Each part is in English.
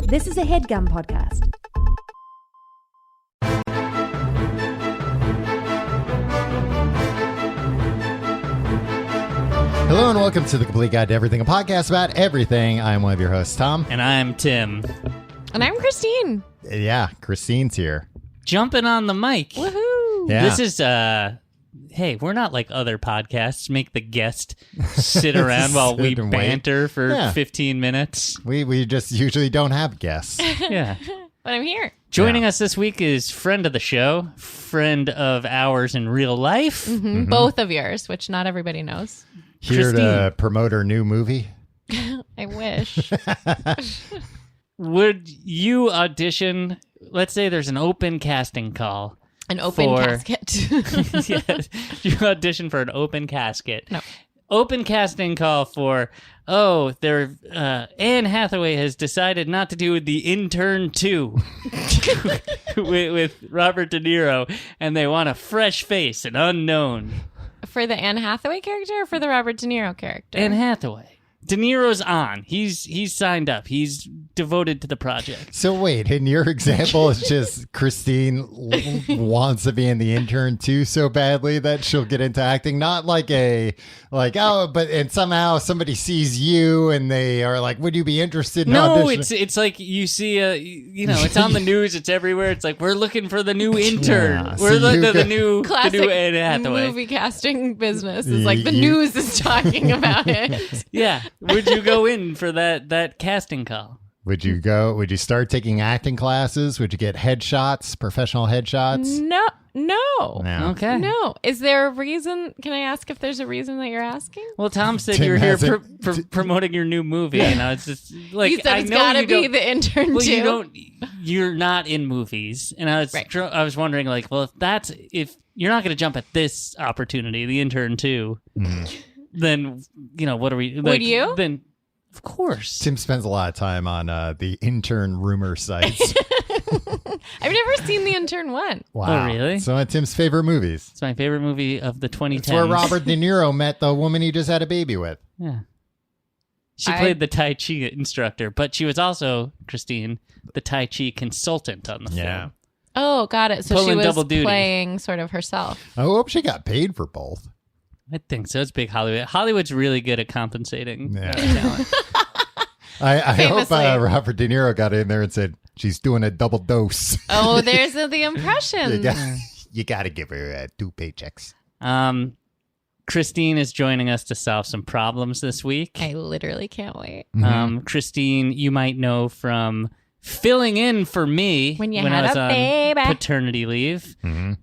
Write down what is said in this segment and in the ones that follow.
This is a HeadGum podcast. Hello and welcome to The Complete Guide to Everything, a podcast about everything. I'm one of your hosts, Tom. And I'm Tim. And I'm Christine. Yeah, Christine's here. Jumping on the mic. Woohoo! Yeah. This is, hey, we're not like other podcasts. Make the guest sit around while we Sit and banter for Yeah. 15 minutes. We just usually don't have guests. Yeah. But I'm here. Joining us this week is friend of the show, friend of ours in real life. Mm-hmm. Both of yours, which not everybody knows. Here to Christine. promote her new movie. I wish. Would you audition? Let's say there's an open casting call. An open casket. Yes. You audition for an open casket. No. Open casting call for, Anne Hathaway has decided not to do the Intern 2 with Robert De Niro, and they want a fresh face, an unknown. For the Anne Hathaway character or for the Robert De Niro character? Anne Hathaway. De Niro's on. He's signed up. He's devoted to the project. So wait, in your example, it's just Christine wants to be in The Intern too so badly that she'll get into acting. Not like and somehow somebody sees you and they are like, would you be interested in auditioning? It's like you see it's on the news. It's everywhere. It's like, we're looking for the new intern. Yeah, We're so looking you for the got- new Classic Anne Hathaway. movie casting business is like the You- news is talking about it. Yeah. Would you go in for that casting call? Would you go? Would you start taking acting classes? Would you get headshots, professional headshots? No. No. Okay. No. Is there a reason? Can I ask if there's a reason that you're asking? Well, Tom said Tim you were here hasn't- promoting your new movie, and it's just like, You said I it's know gotta you be don't- the intern Well, too. you're not in movies, and I was Right. I was wondering, like, well, if you're not going to jump at this opportunity, the Intern 2, then what are we? Like, Would you? Then, of course. Tim spends a lot of time on the intern rumor sites. I've never seen the intern one. Wow. Oh, really? It's one of Tim's favorite movies. It's my favorite movie of the 2010s. It's where Robert De Niro met the woman he just had a baby with. Yeah. She played the Tai Chi instructor, but she was also, Christine, the Tai Chi consultant on the film. Oh, got it. So she Pulling was double duty. playing sort of herself. I hope she got paid for both. I think so. It's big Hollywood. Hollywood's really good at compensating Yeah. talent. I hope Famously. Robert De Niro got in there and said, she's doing a double dose. Oh, there's the impression. You got to give her 2 paychecks. Christine is joining us to solve some problems this week. I literally can't wait. Christine, you might know from filling in for me When you I had was a on baby. paternity leave,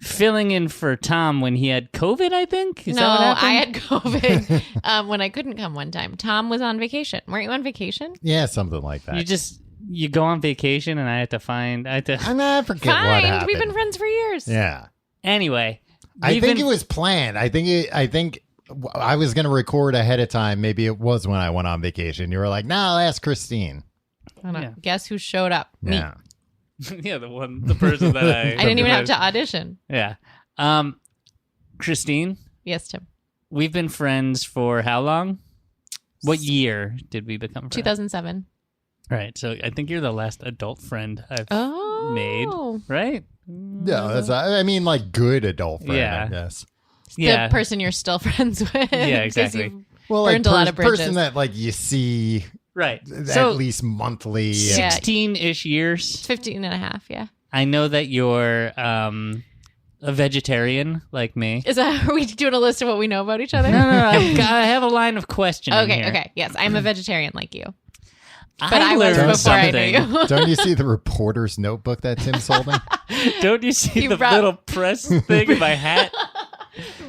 filling in for Tom when he had COVID, I think. Is No, that what happened? I had COVID when I couldn't come one time. Tom was on vacation. Weren't you on vacation? Yeah, something like that. You go on vacation and I had to. I forget what Fine. happened. We've been friends for years. Yeah. Anyway. I think it was planned. I think I was going to record ahead of time. Maybe it was when I went on vacation. You were like, "No, I'll ask Christine." I don't know. Yeah. Guess who showed up? Me. Yeah. yeah, the person that I didn't even have to audition. Yeah. Christine, Yes, Tim. we've been friends for how long? What year did we become friends? 2007. Right. So I think you're the last adult friend I've Oh. made, right? No, that's I mean like good adult friend, Yeah. I guess. Yeah. The person you're still friends with. Yeah, 'cause exactly. you've Well, like burned a lot of bridges. person that like you see Right. at So least monthly. Yeah. 16-ish years. 15 and a half, yeah. I know that you're a vegetarian like me. Are we doing a list of what we know about each other? No, I have a line of questioning Okay, here. okay. Yes, I'm a vegetarian like you. But I was learned before I knew something. you. Don't you see the reporter's notebook that Tim's holding? Don't you see You the brought- little press thing in my hat?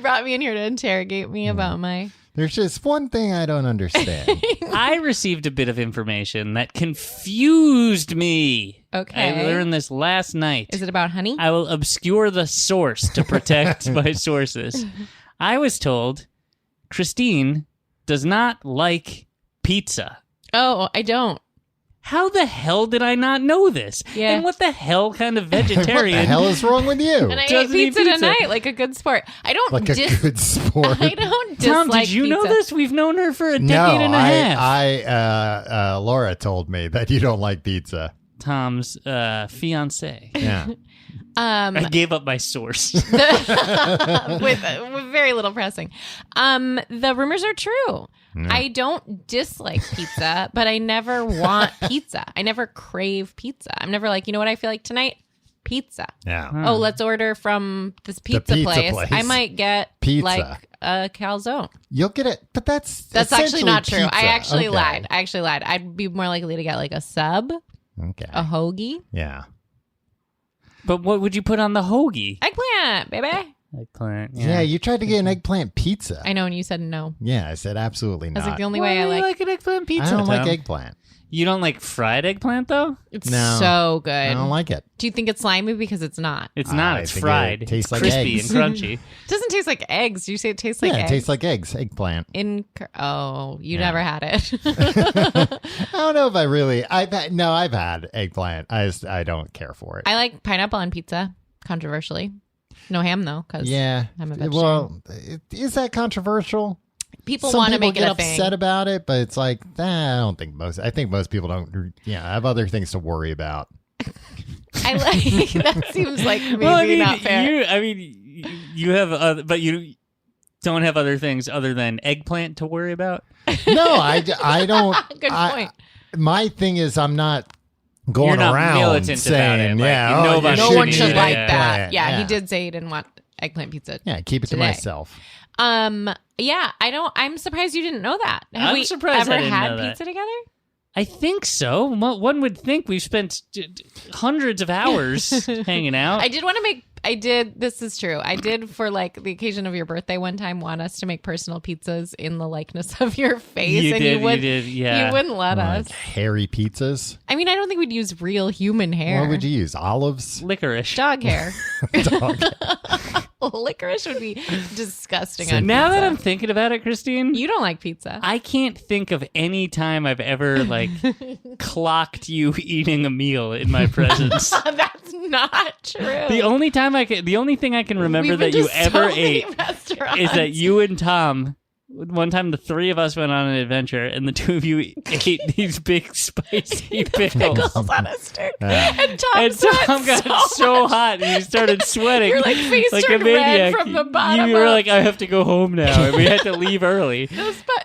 Brought me in here to interrogate me about my... There's just one thing I don't understand. I received a bit of information that confused me. Okay. I learned this last night. Is it about honey? I will obscure the source to protect my sources. I was told Christine does not like pizza. Oh, I don't. How the hell did I not know this? Yeah. And what the hell kind of What vegetarian? the hell is wrong with you? And I ate Doesn't eat pizza pizza. tonight like a good sport. I don't Like a good sport. I don't dislike Tom, did you know pizza. this? We've known her for a decade No, and a half. Laura told me that you don't like pizza. Tom's fiance. Yeah. I gave up my source. with very little pressing. The rumors are true. No. I don't dislike pizza, but I never want pizza. I never crave pizza. I'm never like, you know what I feel like tonight? Pizza. Yeah. Huh. Oh, let's order from this pizza, pizza place. place. I might get Pizza. like a calzone. You'll get it, but that's Actually essentially not true. pizza. I actually Okay. lied. I'd be more likely to get like a sub, Okay. a hoagie, Yeah. But what would you put on the hoagie? eggplant, baby. Eggplant. Yeah, you tried to get an eggplant pizza. I know, and you said no. Yeah, I said absolutely That's not. like the only Why way I do you like. an eggplant pizza. I don't like Tom? eggplant. You don't like fried eggplant though? It's No. so good. I don't like it. Do you think it's slimy because it's not? It's not. I It's think fried. it tastes It's like crispy eggs. and crunchy. It doesn't taste like eggs. Do you say it tastes like Yeah, eggs? it tastes like eggs. Eggplant. Oh, you Yeah. never had it. I don't know if I really. I've had eggplant. I don't care for it. I like pineapple on pizza, controversially. No ham though, because Yeah. I'm a vegetarian. Well, is that controversial? people Some want to people make it get a thing. upset about it, but it's like I don't think most. I think most people don't. Yeah, have other things to worry about. I like that. Seems like maybe not fair. You have, but you don't have other things other than eggplant to worry about. No, I don't. Good point. My thing is, I'm not going You're not around militant about saying, it, like, yeah, you know oh, about you No shouldn't one eat should it, like yeah. that. Yeah, Yeah. he did say he didn't want eggplant pizza. Yeah, keep it to Today. myself. Yeah, I don't. I'm surprised you didn't know that. Have I'm we surprised I ever didn't had know that. pizza together? I think so. One would think we've spent hundreds of hours hanging out. I did want to make. I did. This is true. I did for like the occasion of your birthday one time want us to make personal pizzas in the likeness of your face, You and did, you would. you did, yeah. You wouldn't let Like us. hairy pizzas. I mean, I don't think we'd use real human hair. What would you use? Olives? Licorice. Dog hair. Dog. Licorice would be disgusting. So on now pizza. that I'm thinking about it, Christine, You don't like pizza. I can't think of any time I've ever like clocked you eating a meal in my presence. That's not true. The only thing I can remember We've been that you to ever so many ate restaurants. is that you and Tom, one time the three of us went on an adventure and the two of you ate these big spicy pickles. pickles on a stick, Yeah. and Tom, And Tom sweat got so hot and he started sweating. Your, like, face like a turned red maniac. from the bottom You were up. like, I have to go home now, and we had to leave early.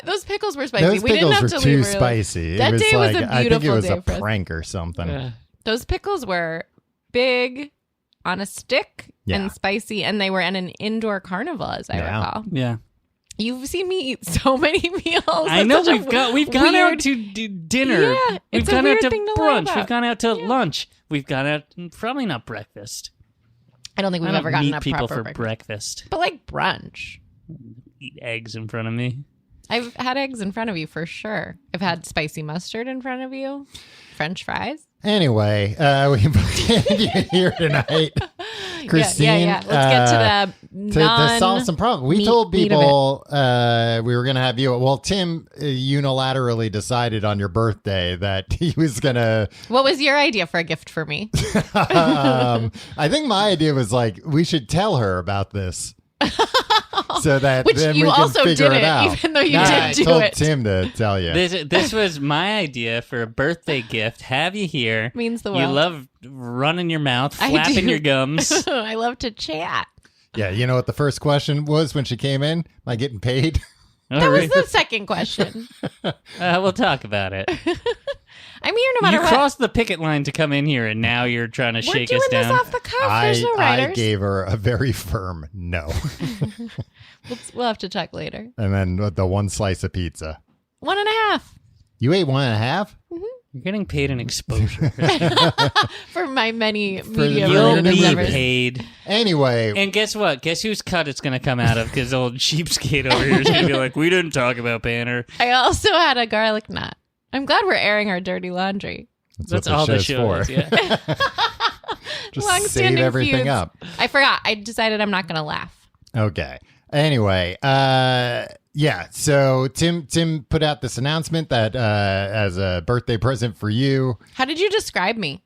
Those pickles were spicy. Those we didn't pickles have were to too leave early. spicy. That it was day was like, a I think it beautiful was day a for us. prank or something. Those pickles were big, on a stick, Yeah. and spicy, and they were at an indoor carnival, as I Yeah. recall. Yeah, You've seen me eat so many meals. I It's know such a we've gone out weird- to dinner. Yeah, we've it's a gone weird out to thing to lie brunch. about. We've gone out to lunch. We've gone out probably not breakfast. I don't think we've I don't ever gotten meet a people proper for breakfast. breakfast. But like brunch. Eat eggs in front of me. I've had eggs in front of you for sure. I've had spicy mustard in front of you. French fries. Anyway, we brought you here tonight, Christine. Yeah. Let's get to the to solve some problems. We meat- told meat of people we were going to have you. Well, Tim unilaterally decided on your birthday that he was going to. What was your idea for a gift for me? I think my idea was like we should tell her about this. So that Which then you we can also figure didn't, it out. even though you Nah, did I do told it. Tim to tell you. This was my idea for a birthday gift. Have you here? Means the You world. love running your mouth, I flapping do. your gums. I love to chat. Yeah, you know what the first question was when she came in? Am I getting paid? That was the second question. We'll talk about it. I'm here no matter You what. crossed the picket line to come in here, and now you're trying to We're shake doing us this down. off the cuff. There's no I writers. gave her a very firm no. We'll have to check later. And then the one slice of pizza. 1.5 You ate 1.5? You're getting paid an exposure. for my many the media You'll You're be endeavors. paid. Anyway, And guess what? Guess whose cut it's going to come out of? Because old cheapskate over here is going to be like, we didn't talk about Banner. I also had a garlic knot. I'm glad we're airing our dirty laundry. That's what all the show's show for. is. Yeah. Just Long-standing save everything feuds. up. I forgot. I decided I'm not going to laugh. Okay. Anyway, yeah. So Tim put out this announcement that as a birthday present for you. How did you describe me?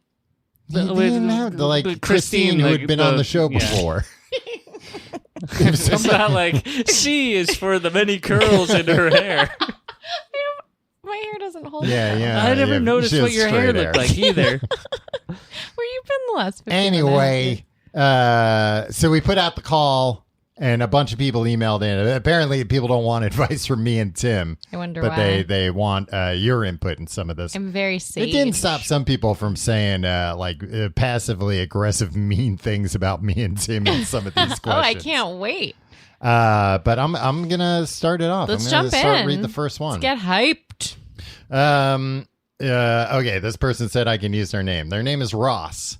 You didn't have the, like Christine, Christine, who like, had been on the show yeah. before. It's not like she is for the many curls in her hair. My hair doesn't hold. Yeah, it. yeah. I never yeah, noticed she what has your hair straight looked like either. last 15 Anyway, so we put out the call. And a bunch of people emailed in. Apparently, people don't want advice from me and Tim. I wonder but why. they want your input in some of this. I'm very sage. It didn't stop some people from saying passively aggressive, mean things about me and Tim in some of these questions. Oh, I can't wait. But I'm gonna start it off. Let's I'm gonna jump in. Read the first one. Let's get hyped. Okay, this person said I can use their name. Their name is Ross.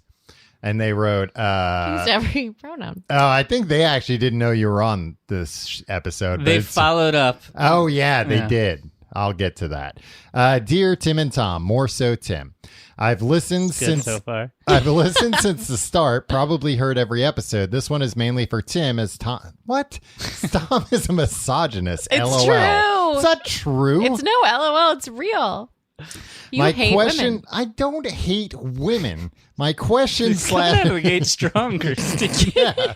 And they wrote, Use every pronoun. Oh, I think they actually didn't know you were on this episode. They followed up. Oh, yeah, they did. I'll get to that. Dear Tim and Tom, more so Tim. I've listened since so far. I've listened since the start, probably heard every episode. This one is mainly for Tim as Tom. What? Tom is a misogynist. It's LOL. true. It's not true. It's no LOL. It's real. You My hate question, women. I don't hate women. My question Come out of the gate strong, Christy. yeah.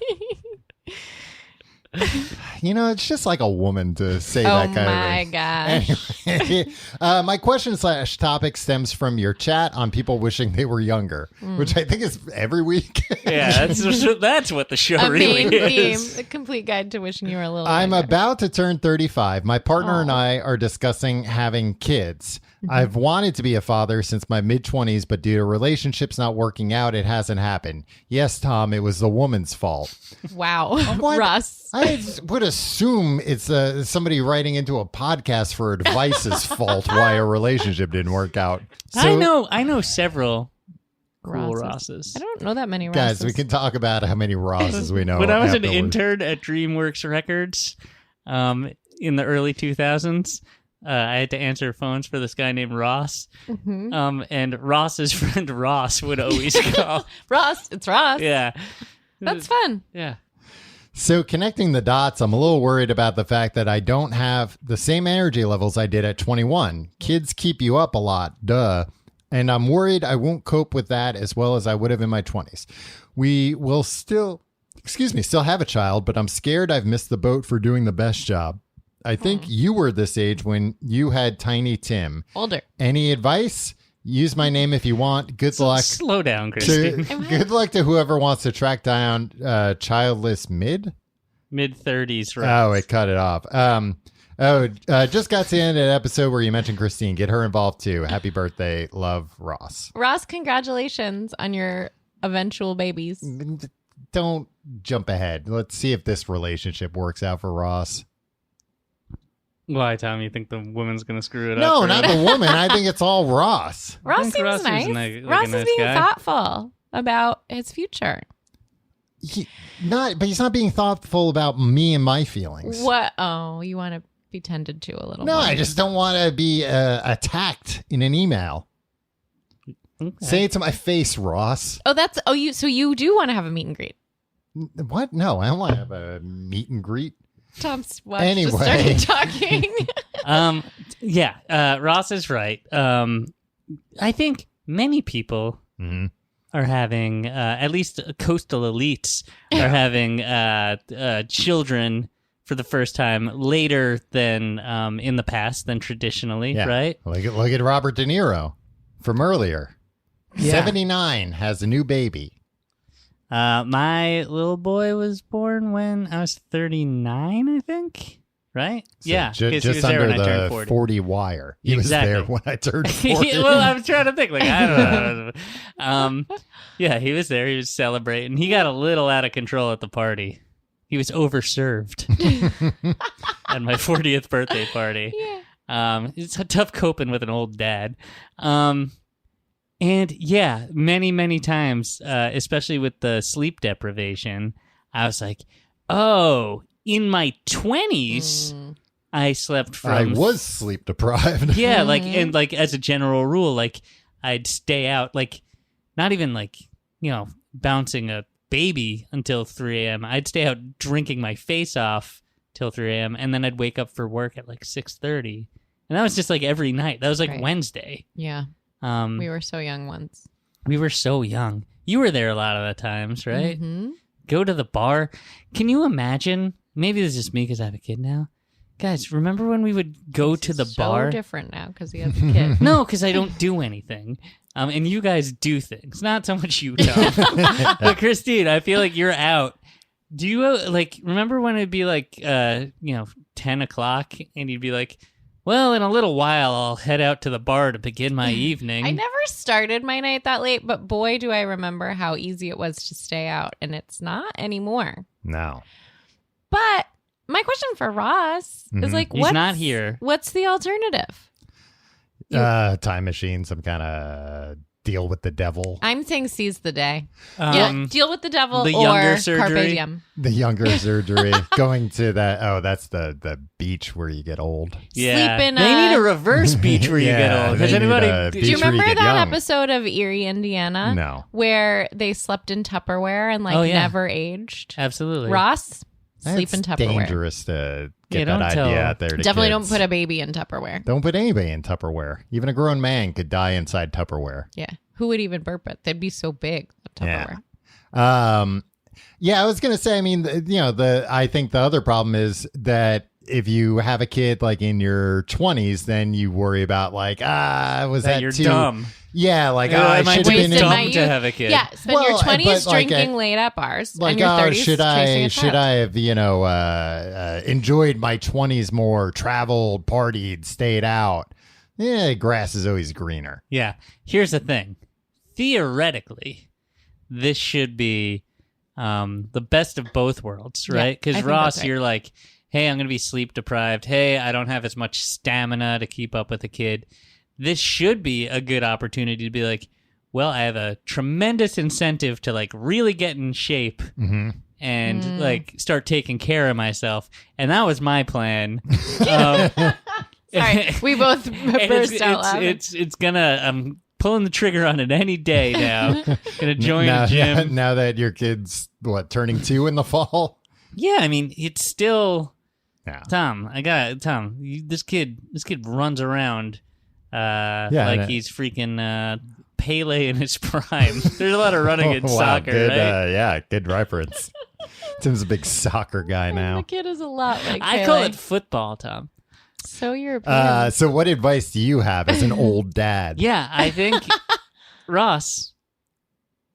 You know, it's just like a woman to say that kind of thing. Oh my gosh. Anyway, my question / topic stems from your chat on people wishing they were younger, which I think is every week. Yeah, that's what the show A really main theme. is. The complete guide to wishing you were a little I'm younger. about to turn 35. My partner and I are discussing having kids. I've wanted to be a father since my mid-20s, but due to relationships not working out, it hasn't happened. Yes, Tom, it was the woman's fault. Wow. What? Russ. I would assume it's somebody writing into a podcast for advice's fault why a relationship didn't work out. So, I know several cool Rosses. I don't know that many Rosses. guys, we can talk about how many Rosses we know. When I was an afterwards. intern at DreamWorks Records in the early 2000s, I had to answer phones for this guy named Ross. Mm-hmm. And Ross's friend Ross would always call. Ross. It's Ross. Yeah. That's fun. Yeah. So connecting the dots, I'm a little worried about the fact that I don't have the same energy levels I did at 21. Kids keep you up a lot, duh. And I'm worried I won't cope with that as well as I would have in my 20s. We will still have a child, but I'm scared I've missed the boat for doing the best job. I think you were this age when you had Tiny Tim. Older. Any advice? Use my name if you want. Good luck. Slow down, Christy. Good luck to whoever wants to track down childless mid. Mid-30s, right? Oh, it cut it off. Just got to the end of an episode where you mentioned Christine. Get her involved too. Happy birthday. Love, Ross. Ross, congratulations on your eventual babies. Don't jump ahead. Let's see if this relationship works out for Ross. Why, Tom? You think the woman's going to screw it up? No, for not him? the woman. I think it's all Ross. Ross think seems Ross is nice. like Ross a nice is being guy. thoughtful about his future. But he's not being thoughtful about me and my feelings. What? Oh, you want to be tended to a little No, more. I just don't want to be attacked in an email. Okay. Say it to my face, Ross. So you do want to have a meet and greet. What? No, I don't want to have a meet and greet. Tom's watch Anyway. just started talking. Ross is right. I think many people are having, at least coastal elites, are having children for the first time later than in the past than traditionally, Yeah. right? Look at Robert De Niro from earlier. Yeah. 79 has a new baby. My little boy was born when I was 39, I think. Right? So yeah. 'cause he just was there under when I turned the 40. 40 wire. He Exactly. was there when I turned 40. Yeah, well, I was trying to think. Like, I don't know. Yeah, he was there. He was celebrating. He got a little out of control at the party. He was overserved at my 40th birthday party. Yeah. It's tough coping with an old dad. And yeah, many, many times, especially with the sleep deprivation, I was like, oh, in my 20s, I slept from... I was sleep deprived. Yeah, like, and like as a general rule, like I'd stay out, like not even like, bouncing a baby until 3 a.m. I'd stay out drinking my face off till 3 a.m. and then I'd wake up for work at like 6:30. And that was just like every night. That was like Right. Wednesday. Yeah. We were so young once. We were so young. You were there a lot of the times, right? Mm-hmm. Go to the bar. Can you imagine? Maybe this is just me because I have a kid now. Guys, remember when we would go to the so bar? different now because he has a kid. No, because I don't do anything. And you guys do things, not so much you, Tom. But Christine, I feel like you're out. Do you remember when it'd be 10 o'clock and you'd be like, well, in a little while, I'll head out to the bar to begin my evening. I never started my night that late, but boy, do I remember how easy it was to stay out, and it's not anymore. No. But my question for Ross is He's not here. What's the alternative? Time machine, some kind of deal with the devil. I'm saying seize the day. Deal with the devil the or younger surgery. carpe diem. The younger surgery. Going to that. Oh, that's the beach where you get old. Yeah, Sleep in they need a reverse beach where you get old. Has they need anybody? a Do beach you where remember get that young. episode of Erie, Indiana? No. Where they slept in Tupperware and never aged? Absolutely. Ross, sleep That's in Tupperware. dangerous to get don't that tell. idea out there to Definitely kids. don't put a baby in Tupperware. Don't put anybody in Tupperware. Even a grown man could die inside Tupperware. Yeah. Who would even burp it? They'd be so big. Tupperware. Yeah, I was gonna say. I mean, I think the other problem is that if you have a kid like in your 20s, then you worry about was that you're too dumb. Yeah, I am I should too have been Wasted my dumb youth. to have a kid? Yeah, spend your Well, 20s but, drinking late at bars, and your 30s should I chasing a have enjoyed my 20s more, traveled, partied, stayed out? Yeah, grass is always greener. Yeah. Here's the thing. Theoretically, this should be the best of both worlds, right? I Because think Ross, that's right. you're like, hey, I'm going to be sleep deprived. Hey, I don't have as much stamina to keep up with a kid. This should be a good opportunity to be like, well, I have a tremendous incentive to really get in shape and start taking care of myself. And that was my plan. Sorry, we both burst out laughing. It's gonna. I'm pulling the trigger on it any day now. Gonna join a gym. Now that your kid's turning 2 in the fall. Yeah, I mean, it's still Yeah. Tom. This kid runs around he's freaking Pele in his prime. There's a lot of running in soccer, good, right? Good reference. Tim's a big soccer guy now. The kid is a lot like I Pele. call it football, Tom. So European. So what advice do you have as an old dad? Yeah, I think Ross,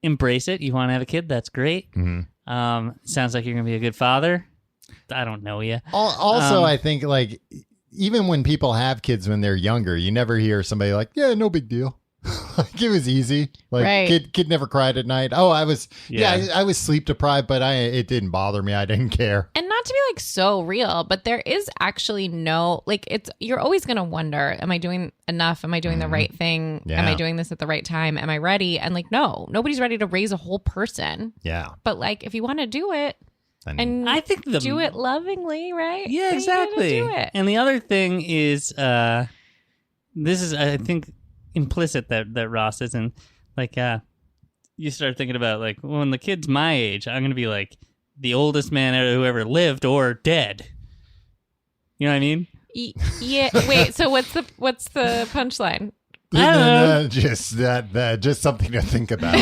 embrace it. You want to have a kid? That's great. Mm-hmm. Sounds like you're gonna be a good father. I don't know you. Also, I think even when people have kids when they're younger, you never hear somebody like, "Yeah, no big deal." It was easy. Right. Kid never cried at night. Oh, I was I was sleep deprived, but it didn't bother me. I didn't care. And not to be so real, but there is actually no you're always gonna wonder, am I doing enough? Am I doing the right thing? Yeah. Am I doing this at the right time? Am I ready? And no, nobody's ready to raise a whole person. Yeah. But if you want to do it and I think do it lovingly, right? Yeah, then you gotta exactly. do it. And the other thing is, this is, I think, implicit that Ross isn't you start thinking about when the kid's my age, I'm gonna be the oldest man who ever lived or dead. You know what I mean? Yeah. Wait. So what's the punchline? I don't know. Just something to think about.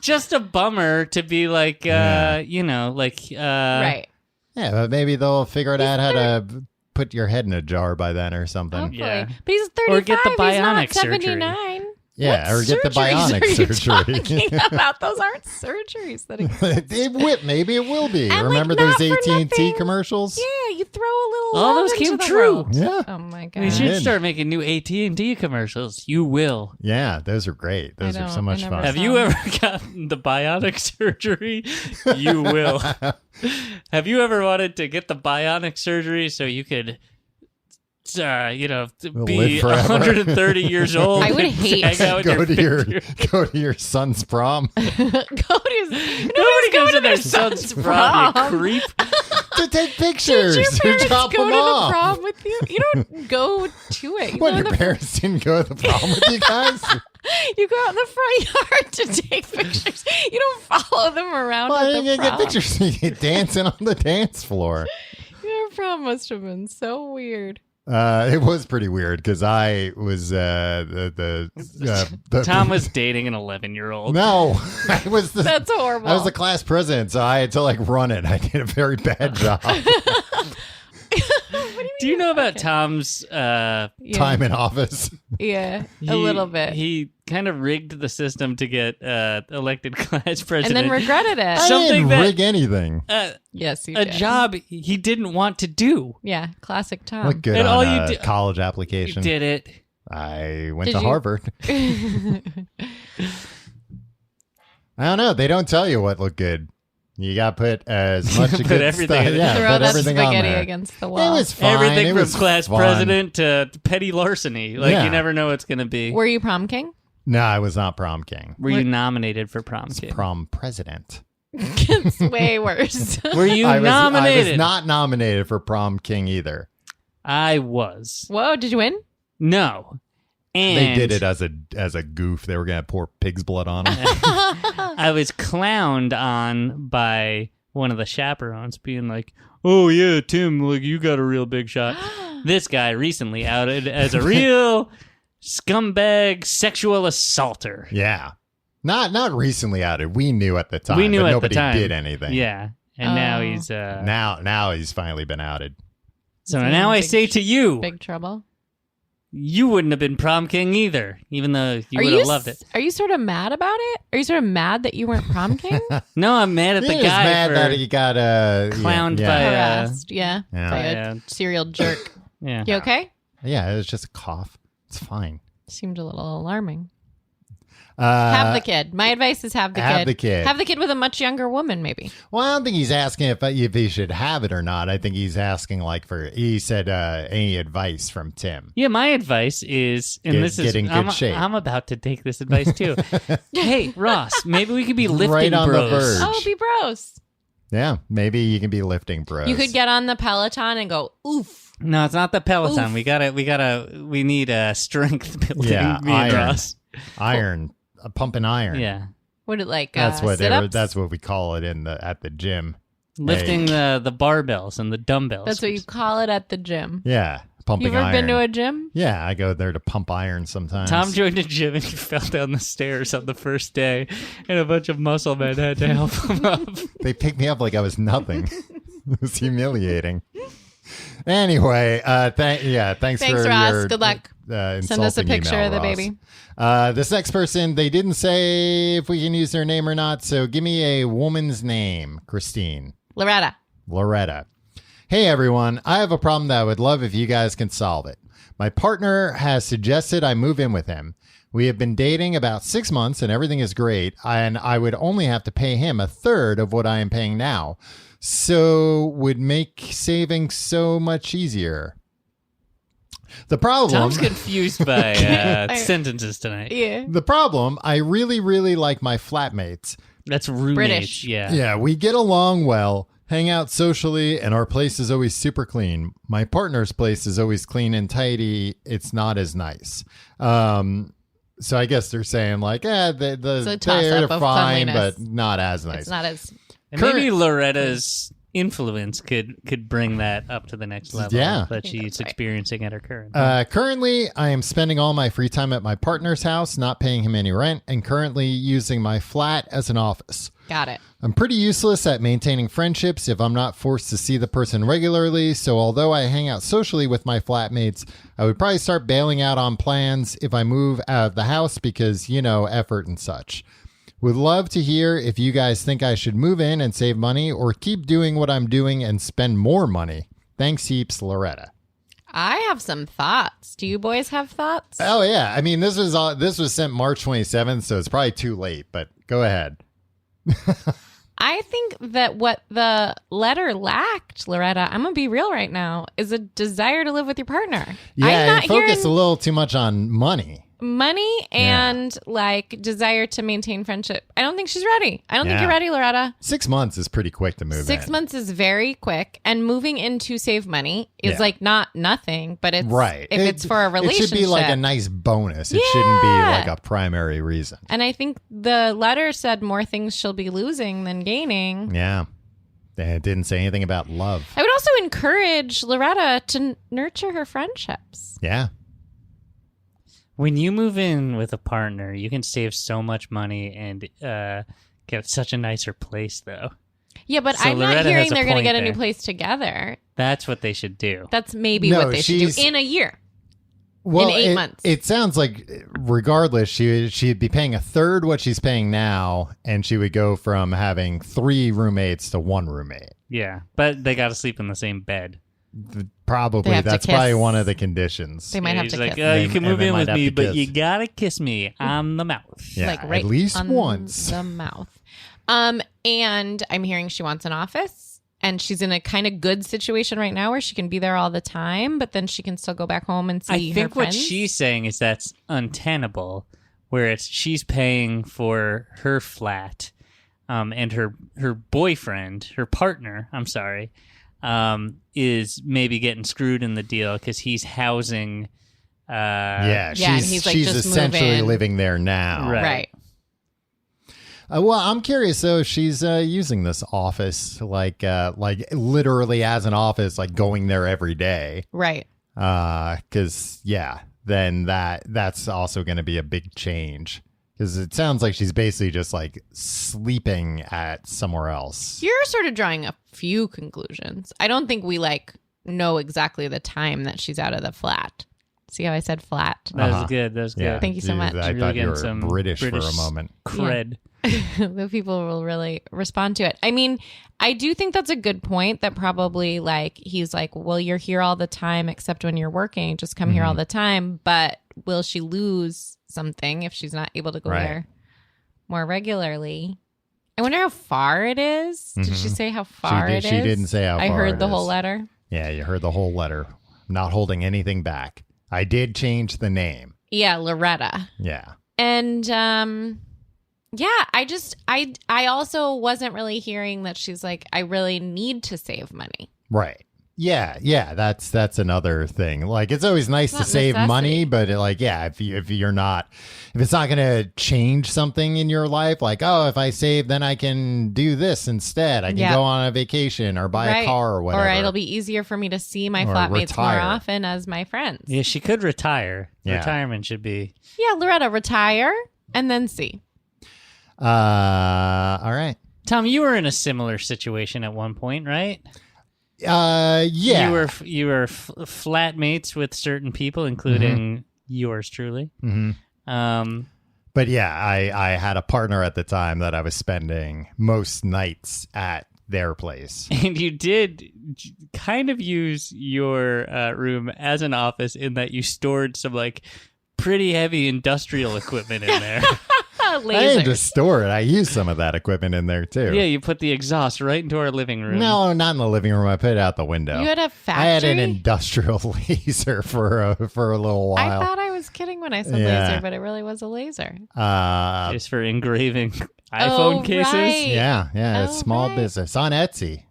just a bummer to be Right. Yeah, but maybe they'll figure it out how to put your head in a jar by then or something. Hopefully. Yeah. But he's 35. Or get the he's not bionic surgery. 79. Yeah, What or get the surgeries bionic are you surgery. talking about? Those aren't surgeries that exist. Maybe it will be. And, Remember not those for AT&T nothing. commercials? Yeah, you throw a little All love those into came the true. world. Yeah. Oh my god. We should did. start making new AT&T commercials. You will. Yeah, those are great. Those are so don't- much I never fun. Have you ever gotten the bionic surgery? You will. Have you ever wanted to get the bionic surgery so you could, be Live forever. 130 years old? I would and hate hang out with go your to picture? go to your son's prom Nobody goes to their son's prom, you creep. to take pictures. Did your to parents drop go them to off. the prom with you? You don't go to it. You, What, go, in your the, parents didn't go to the prom with you guys? you go out in the front yard to take pictures. You don't follow them around Well, I at didn't the get prom. pictures of you dancing on the dance floor. Your prom must have been so weird. It was pretty weird because I was the Tom was dating an 11-year-old. No, I was the That's horrible. I was the class president, so I had to run it. I did a very bad job. Do you know about Tom's Yeah. Time in office. Yeah, a little bit. He kind of rigged the system to get elected class president. And then regretted it. I didn't rig anything. Yes, you a did. job he didn't want to do. Yeah, classic Tom. Look good And on all a you did- college You application. did it. I went Did to you? Harvard. I don't know. They don't tell you what looked good. You got to put as much Put good everything stuff. in. Yeah, Throw put that everything on spaghetti there. against the It wall. was fine. Everything It from was class fun. president to petty larceny. Like, Yeah. you never know what's going to be. Were you prom king? No, I was not prom king. Were you nominated for prom king? Prom president. It's way worse. Were you I nominated? was not nominated for prom king either. I was. Whoa, did you win? No. And They did it as a goof. They were going to pour pig's blood on him. I was clowned on by one of the chaperones being like, "Oh yeah, Tim, like you got a real big shot." This guy recently outed as a real scumbag sexual assaulter. Yeah. Not recently outed. We knew at the time. We knew but at the nobody time. did anything. Yeah. And now Oh. he's Now he's finally been outed. So Is he now in I big say to you, Big trouble. you wouldn't have been prom king either, even though you Are would you have loved it. Are you sort of mad about it? Are you sort of mad that you weren't prom king? No, I'm mad at He the was guy mad for that he got clowned yeah. by Harassed, yeah. Yeah. By a Yeah. serial jerk. yeah. You okay? Yeah, it was just a cough. It's fine. Seemed a little alarming. Have the kid. My advice is have the have kid. the kid. Have the kid with a much younger woman, maybe. Well, I don't think he's asking if he should have it or not. I think he's asking he said any advice from Tim. Yeah, my advice is, and Get in good I'm, shape. I'm about to take this advice too. Hey, Ross, maybe we could be lifting Right on the bros. verge. Oh, be bros. Yeah, maybe you can be lifting bros. You could get on the Peloton and go, oof. No, it's not the Peloton. Oof. We need strength building. Yeah, me and iron. Ross. iron, pumping iron. Oh. Yeah, What it like? That's what sit-ups? that's what we call it at the gym. lifting the barbells and the dumbbells. That's what you call it at the gym. Yeah, pumping You've ever iron. been to a gym? Yeah, I go there to pump iron sometimes. Tom joined a gym and he fell down the stairs on the first day, and a bunch of muscle men had to help him up. They picked me up like I was nothing. It was humiliating. Anyway, thanks Thanks, for Ross. your Good luck. Send us a insulting picture email, of the Ross. baby. This next person, they didn't say if we can use their name or not, so give me a woman's name. Christine. Loretta. Hey everyone, I have a problem that I would love if you guys can solve it. My partner has suggested I move in with him. We have been dating about 6 months and everything is great, and I would only have to pay him a third of what I am paying now. So would make saving so much easier. The problem Tom's confused by sentences tonight. Yeah. The problem, I really, really like my flatmates. That's roommates. British. Yeah. Yeah, we get along well, hang out socially, and our place is always super clean. My partner's place is always clean and tidy. It's not as nice. So I guess they're saying like, It's a toss-up they're of fine, cleanliness. but not as nice. It's not as. And maybe Loretta's influence could bring that up to the next level Yeah. that think she's that's right. experiencing at her current. Currently, I am spending all my free time at my partner's house, not paying him any rent, and currently using my flat as an office. Got it. I'm pretty useless at maintaining friendships if I'm not forced to see the person regularly, so although I hang out socially with my flatmates, I would probably start bailing out on plans if I move out of the house because, effort and such. Would love to hear if you guys think I should move in and save money or keep doing what I'm doing and spend more money. Thanks heaps, Loretta. I have some thoughts. Do you boys have thoughts? Oh, yeah. I mean, this was sent March 27th, so it's probably too late, but go ahead. I think that what the letter lacked, Loretta, I'm going to be real right now, is a desire to live with your partner. I'm Yeah, not you focus hearing a little too much on money. money and desire to maintain friendship. I don't think she's ready. I don't think Yeah. you're ready, Loretta. 6 months is pretty quick to move in. 6 months is very quick, and moving in to save money is Yeah. like not nothing, but it's Right. if it's for a relationship. It should be like a nice bonus. It shouldn't be Yeah. like a primary reason. And I think the letter said more things she'll be losing than gaining. Yeah. It didn't say anything about love. I would also encourage Loretta to nurture her friendships. Yeah. When you move in with a partner, you can save so much money and get such a nicer place, though. Yeah, but So I'm Loretta not has hearing a they're going to point get a new there. place together. That's what they should do. That's maybe No, what they should she's- do in a year. Well, in 8 months. It sounds like regardless, she'd be paying a third what she's paying now, and she would go from having 3 roommates to 1 roommate. Yeah, but they got to sleep in the same bed. Probably. They have to That's kiss. probably one of the conditions. They might have He's to like, kiss. you can And move they in might with have me, to but kiss. you gotta kiss me on the mouth. Yeah, like right at least on once. the mouth. And I'm hearing she wants an office, and she's in a kind of good situation right now where she can be there all the time, but then she can still go back home and see I her think what friends. she's saying is that's untenable, where it's she's paying for her flat, and her boyfriend, her partner, I'm sorry, is maybe getting screwed in the deal because he's housing. Yeah, Yeah, and she's he's like, she's just essentially move in. living there now. Right. Well, I'm curious though if she's using this office like literally as an office, like going there every day. Right. Because then that's also going to be a big change. Because it sounds like she's basically just like sleeping at somewhere else. You're sort of drawing a few conclusions. I don't think we know exactly the time that she's out of the flat. See how I said flat? That was good. That was good. Yeah, Thank you so much. I Really thought you getting were some British for a British moment. Cred. The people will really respond to it. I mean, I do think that's a good point that probably he's like, well, you're here all the time except when you're working. Just come here all the time. But will she lose something if she's not able to go Right. there more regularly? I wonder how far it is. Did she say how far it is? She didn't say how far I heard it the is. whole letter. Yeah, you heard the whole letter. Not holding anything back. I did change the name. Yeah, Loretta. Yeah. And yeah, I also wasn't really hearing that she's like, I really need to save money. Right. Yeah, that's another thing. Like, it's always nice to not save necessity. money, but if it's not going to change something in your life, like, oh, if I save, then I can do this instead. I can Yeah. go on a vacation or buy a car or whatever. Or it'll be easier for me to see my Or flatmates retire. more often as my friends. Yeah, she could retire. Yeah. Retirement should be. Yeah, Loretta, retire and then see. All right. Tom, you were in a similar situation at one point, right? Yeah. You were flatmates with certain people, including yours truly. Mm-hmm. But yeah, I had a partner at the time that I was spending most nights at their place. And you did kind of use your room as an office in that you stored some pretty heavy industrial equipment in there. I didn't just Lasers. store it. I used some of that equipment in there too. Yeah, you put the exhaust right into our living room. No, not in the living room. I put it out the window. You had a factory? I had an industrial laser for a little I while. thought I was kidding when I said Yeah. laser, but it really was a laser. Just for engraving iPhone cases. Right. Yeah, it's Oh, small right. business on Etsy.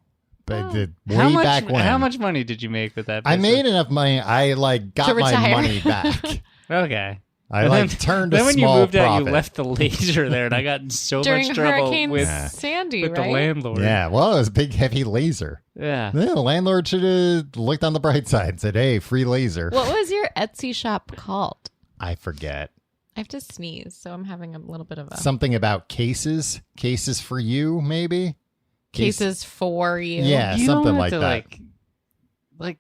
But way How back when. How much money did you make with that? I business? made enough money. I got To my retire. money back. Okay. I And then- turned a Then when you small moved out, profit. you left the laser there, and I got in so During much trouble Hurricane with Sandy, the right? landlord. Yeah, well, it was a big, heavy laser. Yeah. Yeah, the landlord should have looked on the bright side and said, hey, free laser. What was your Etsy shop called? I forget. I have to sneeze, so I'm having a little bit of a Something about cases. Cases for you, maybe? cases for you. Yeah, You something don't like have that. to, like,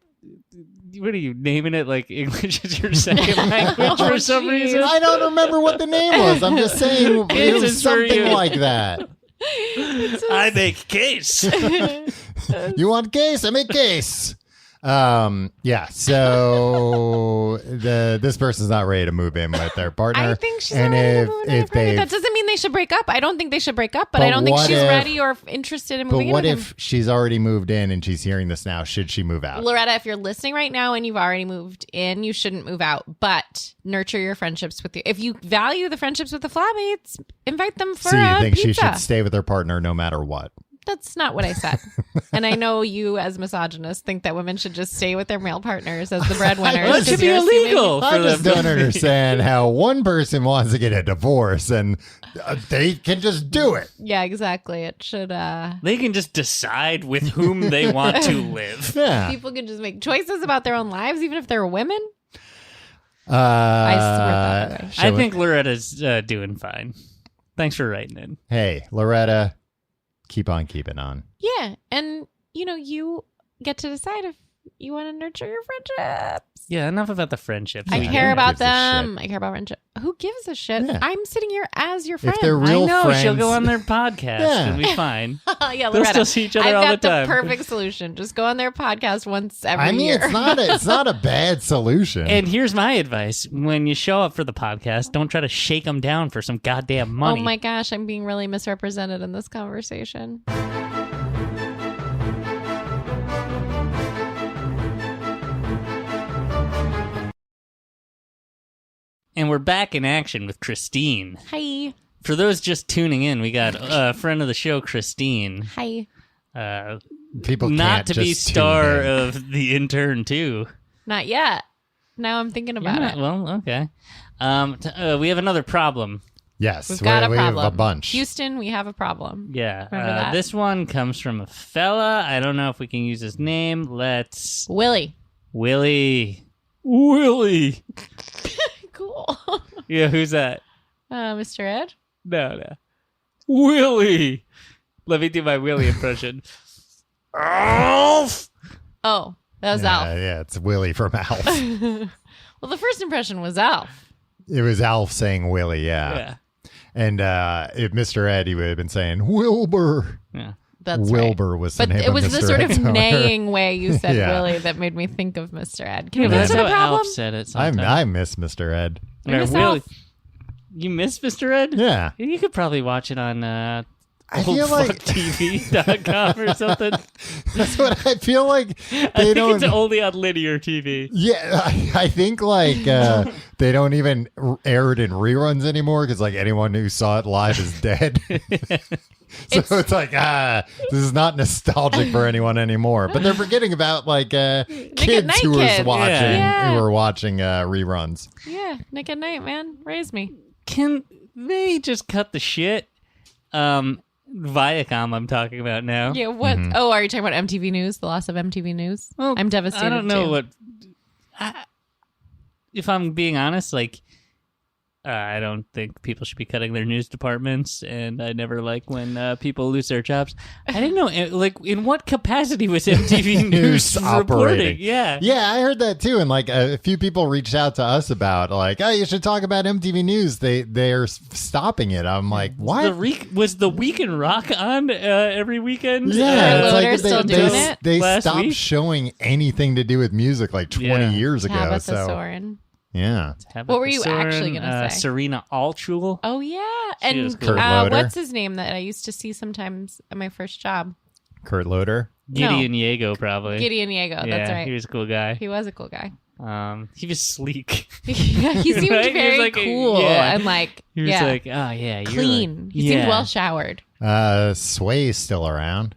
what are you naming it? Like English is your second language for some geez. reason? I don't remember what the name was. I'm just saying it Cases was for something you. like that. I make case. You want case? I make case. Yeah. So this person's not ready to move in with their partner. I think she's and not ready if, to move in if with her. they That doesn't mean they should break up. I don't think they should break up, but But I don't think what she's if- ready or interested in But moving what in with if she's already moved in and she's hearing this now? Should she move out? him. Loretta, if you're listening right now and you've already moved in, you shouldn't move out, but nurture your friendships with you. If you value the friendships with the flatmates, invite them for So you a think pizza. she should stay with her partner no matter what? That's not what I said. And I know you, as misogynists, think that women should just stay with their male partners as the breadwinners. That should 'cause be you're assuming- illegal. I for just them. don't understand how one person wants to get a divorce and they can just do it. Yeah, exactly. It should. They can just decide with whom they want to live. Yeah. People can just make choices about their own lives, even if they're women. I support that, by the way. I think Loretta's doing fine. Thanks for writing in. Hey, Loretta, keep on keeping on. Yeah, and you get to decide if You want to nurture your friendships. Yeah, enough about the friendships. I Yeah, care who about gives a them. shit? I care about friendship. Who gives a shit? Yeah. I'm sitting here as your friend. If they're I real know friends, she'll go on their podcast. Yeah. It'll be fine. Yeah, They'll Loretta. still see each other I've all got the time. perfect solution. Just go on their podcast once every I mean, year. it's not a bad solution. And here's my advice: when you show up for the podcast, don't try to shake them down for some goddamn money. Oh my gosh, I'm being really misrepresented in this conversation. And we're back in action with Christine. Hi. For those just tuning in, we got a friend of the show, Christine. Hi. People Not can't to be just star tune in. of The Intern, too. Not yet. Now I'm thinking about it. Well, okay. We have another problem. Yes, We've got a we problem. have a bunch. Houston, we have a problem. Yeah. Remember that? This one comes from a fella. I don't know if we can use his name. Let's... Willie. Willie. Willie. Cool. Yeah, who's that? Mr. Ed? No. Willie. Let me do my Willie impression. Alf. Oh, that was Alf. Yeah, it's Willie from Alf. Well, the first impression was Alf. It was Alf saying Willie, yeah. And if Mr. Ed, he would have been saying Wilbur. Yeah. That's Wilbur right. was the But name it of was Mr. the sort of Ed's owner. naying way you said Yeah. Willie that made me think of Mr. Ed. Can Yeah, you but imagine that's a how problem? Alf said it I sometimes. miss Mr. Ed. I miss Willie. Alf. You miss Mr. Ed? Yeah. You could probably watch it on I feel like oldfucktv.com or something. that's what I feel like. I They think don't. it's only on linear TV. Yeah, I think like they don't even air it in reruns anymore because like anyone who saw it live is dead. So it's like this is not nostalgic for anyone anymore. But they're forgetting about like kids Night who kids. were watching Yeah. who were watching reruns. Yeah, Nick at Night, man. Raise me. Can they just cut the shit? Viacom, I'm talking about now. Yeah, what? Oh, are you talking about MTV News? The loss of MTV News? Well, I'm devastated. I don't know too. what. If I'm being honest, like, I don't think people should be cutting their news departments, and I never like when people lose their jobs. I didn't know, like, in what capacity was MTV News reporting? operating. Yeah. Yeah, I heard that too, and like a few people reached out to us about like, oh, you should talk about MTV News. They're stopping it. I'm like, what? Was the Week in Rock on every weekend? Yeah, it's Loader like still doing it? they last stopped week? showing anything to do with music like 20 Yeah. years ago. Tabitha So Soren. yeah, What were you actually gonna say? Serena Altschul. Oh yeah, She was and cool. Kurt Loder. what's his name that I used to see sometimes at my first job? Kurt Loder. Gideon Yago, probably. Gideon Yago. Yeah, That's right. he was a cool guy. He was a cool guy. He was sleek. Yeah, he seemed Right? He was very like cool yeah. and like He was yeah, like, oh yeah, you're clean. like- He seemed yeah. well showered. Sway's still around.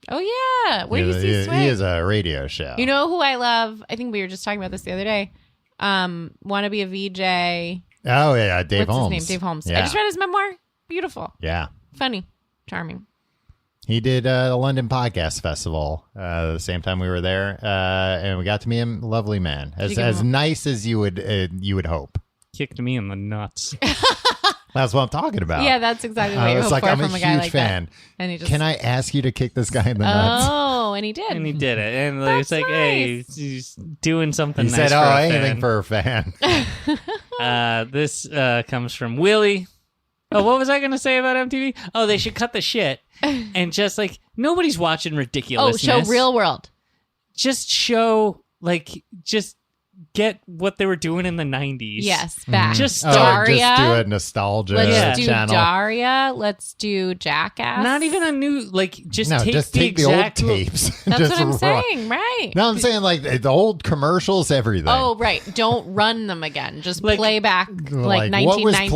Oh yeah, where do you see Sway? He has a radio show. You know who I love? I think we were just talking about this the other day. Want to be a VJ? Oh yeah, Dave What's Holmes. his name? Dave Holmes. Yeah. I just read his memoir. Beautiful, Yeah. funny, charming. He did the London Podcast Festival the same time we were there, and we got to meet him. Lovely man, you give him as a- nice as you would hope. Kicked me in the nuts. That's what I'm talking about. Yeah, that's exactly what I you was hope like, for I'm a from a guy huge like fan. that. And he just Can I ask you to kick this guy in the nuts? Oh, and he did. And he did it. And like, it's That's like, hey, nice. he's doing something He nice said, for "Oh, a anything fan." for a fan." This comes from Willie. Oh, what was I going to say about MTV? Oh, they should cut the shit. And just like, nobody's watching Oh, ridiculousness. show Real World. Just show, like, just get what they were doing in the 90s. Yes, back. Just Oh, Daria. just do a nostalgia Let's do channel. Daria. Let's do Jackass. Not even a new, like, just No, take just the take the exact old tapes. That's Just what I'm run. saying, right? No, I'm saying like the old commercials, everything. Oh, right. Don't run them again. Just Like- play back like what was 1997.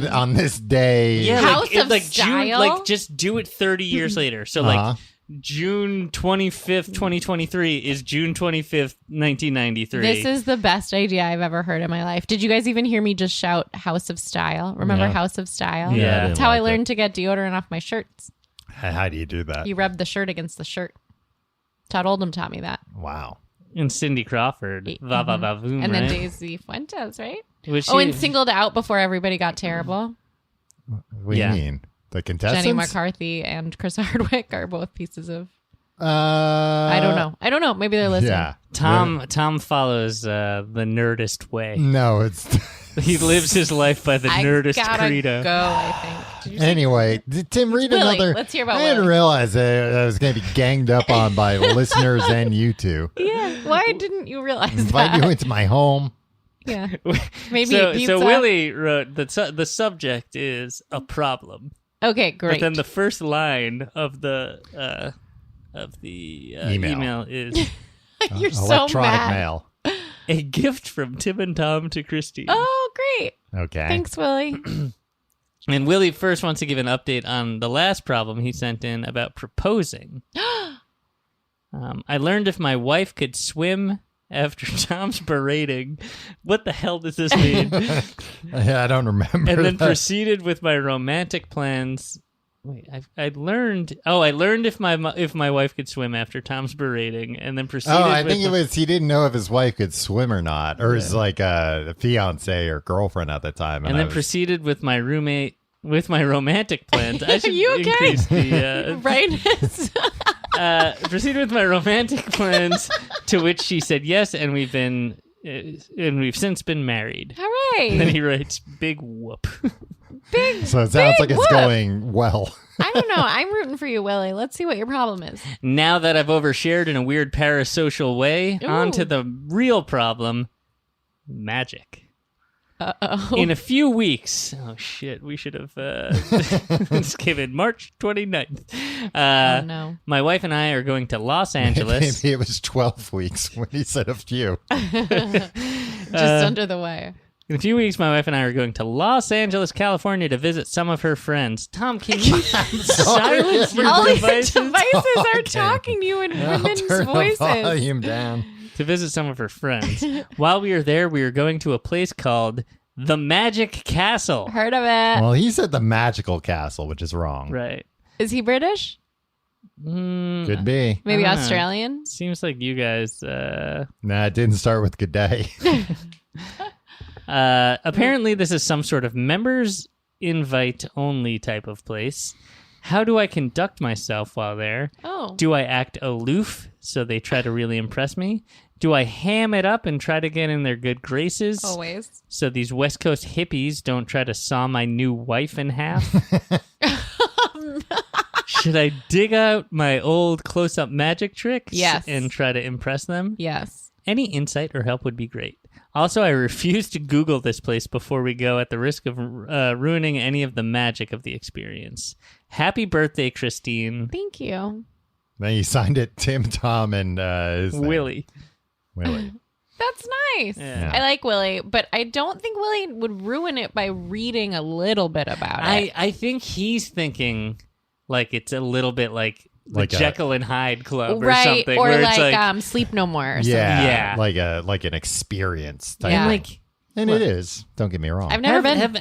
playing on this day? Yeah, House of June, Style? like just do it 30 years later. So Uh-huh. like June 25th, 2023 is June 25th, 1993. This is the best idea I've ever heard in my life. Did you guys even hear me just shout House of Style? Remember Yeah. House of Style? Yeah. I That's didn't how I like learned to get deodorant off my shirts. How do you do that? You rub the shirt against the shirt. Todd Oldham taught me that. Wow. and Cindy Crawford. Va va va voom, And then right? Daisy Fuentes, right? Was Oh, she- and Singled Out before everybody got terrible. What do Yeah. you mean? The contestants? Jenny McCarthy and Chris Hardwick are both pieces of I don't know. Maybe they're listening. Yeah. Tom follows the Nerdist way. No, it's He lives his life by the Nerdist I gotta credo. go, I think. Did you say- anyway. Tim, read Willie. another. Let's hear about I didn't Willie. realize I was going to be ganged up on by listeners and you two. Yeah. Why didn't you realize Invite that? you into my home. Yeah. Maybe So pizza. Willie wrote the subject is a problem. Okay, great. But then the first line of the email is You're so Electronic mad. mail. a gift from Tim and Tom to Christine. Oh, great. Okay. Thanks, Willie. And Willie first wants to give an update on the last problem he sent in about proposing. I learned if my wife could swim after Tom's berating. What the hell does this mean? Yeah, I don't remember. And then that. proceeded with my romantic plans. Wait, I learned. Oh, I learned if my wife could swim after Tom's berating, and then proceeded. I with think it was he didn't know if his wife could swim or not, or his like a fiance or girlfriend at the time. and then proceeded with my roommate with my romantic plans. I should you okay? increase the Brightness. proceeded with my romantic plans, to which she said yes, and we've since been married. Hooray. And then he writes, "Big whoop." So it sounds like big it's whoop. going well. I don't know. I'm rooting for you, Willie. Let's see what your problem is. Now that I've overshared in a weird parasocial way, on to Ooh. the real problem: magic. Uh-oh. In a few weeks, oh shit, we should have, this came in March 29th. Oh, no. My wife and I are going to Los Angeles. Maybe it was 12 weeks when he said a few. Just under the wire. In a few weeks, my wife and I are going to Los Angeles, California to visit some of her friends. Tom, can you silence your All these devices? devices are Okay. talking to you in I'll women's turn the voices. volume down. To visit some of her friends. While we are there, we are going to a place called the Magic Castle. Heard of it. Well, he said the magical castle, which is wrong. Right. Is he British? Could be. Maybe I don't know. Australian? Seems like you guys... Nah, it didn't start with good day. Apparently, this is some sort of members invite only type of place. How do I conduct myself while there? Oh. Do I act aloof so they try to really impress me? Do I ham it up and try to get in their good graces Always. so these West Coast hippies don't try to saw my new wife in half? Should I dig out my old close-up magic tricks Yes. and try to impress them? Yes. Any insight or help would be great. Also, I refuse to Google this place before we go at the risk of ruining any of the magic of the experience. Happy birthday, Christine. Thank you. Then he signed it Tim, Tom, and his name. Willie. Willie. That's nice. Yeah. I like Willie, but I don't think Willie would ruin it by reading a little bit about it. I think he's thinking like it's a little bit like the Like a- Jekyll and Hyde Club or right. something. Or where like, it's Sleep No More or something. Yeah, Yeah. like an experience type. Yeah. and thing. like And it is. Don't get me wrong. I've never been. have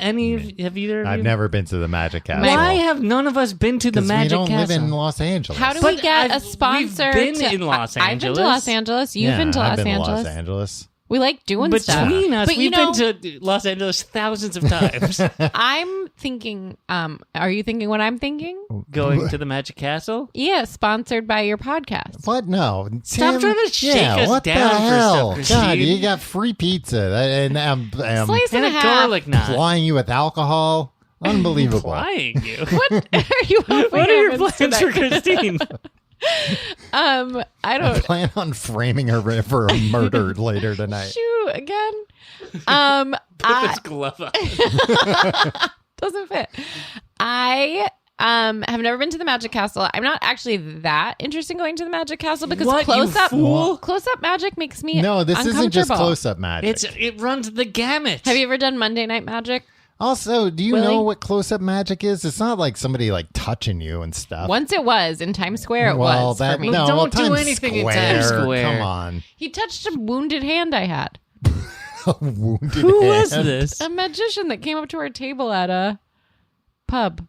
either of I've you? never been to the Magic Castle. Why have none of us been to the 'Cause Magic we don't Castle? live in Los Angeles. How do we But get a I've- sponsor? we've been to, in Los I've been to Angeles. Los Angeles. You've been to I've Los been Angeles. To Los Angeles. We like doing stuff. Between us, But we've you know, been to Los Angeles thousands of times. I'm thinking. Are you thinking what I'm thinking? Going to the Magic Castle? Yeah, sponsored by your podcast. What? No. Stop Tim, trying to shake yeah, us what down the for hell? stuff, God, Christine. you got free pizza, and I'm Slice and And a a half. garlic knot. plying you with alcohol. Unbelievable. Flying you. What are you hoping What are your happens to plans for that? Christine? I I don't. plan on framing her for a murder later tonight. Shoot again. Put this glove on. Doesn't fit. I have never been to the Magic Castle. I'm not actually that interested in going to the Magic Castle because What, you fool? close up magic makes me No, this isn't just uncomfortable. close-up magic. It runs the gamut. Have you ever done Monday Night Magic? Also, do you Willie? know what close-up magic is? It's not like somebody like touching you and stuff. Once it was in Times Square. It well, was that for me. no, Don't well, do Times anything in Square. Times Square. Come on, He touched a wounded hand I had. a wounded Who was hand. this? A magician that came up to our table at a pub.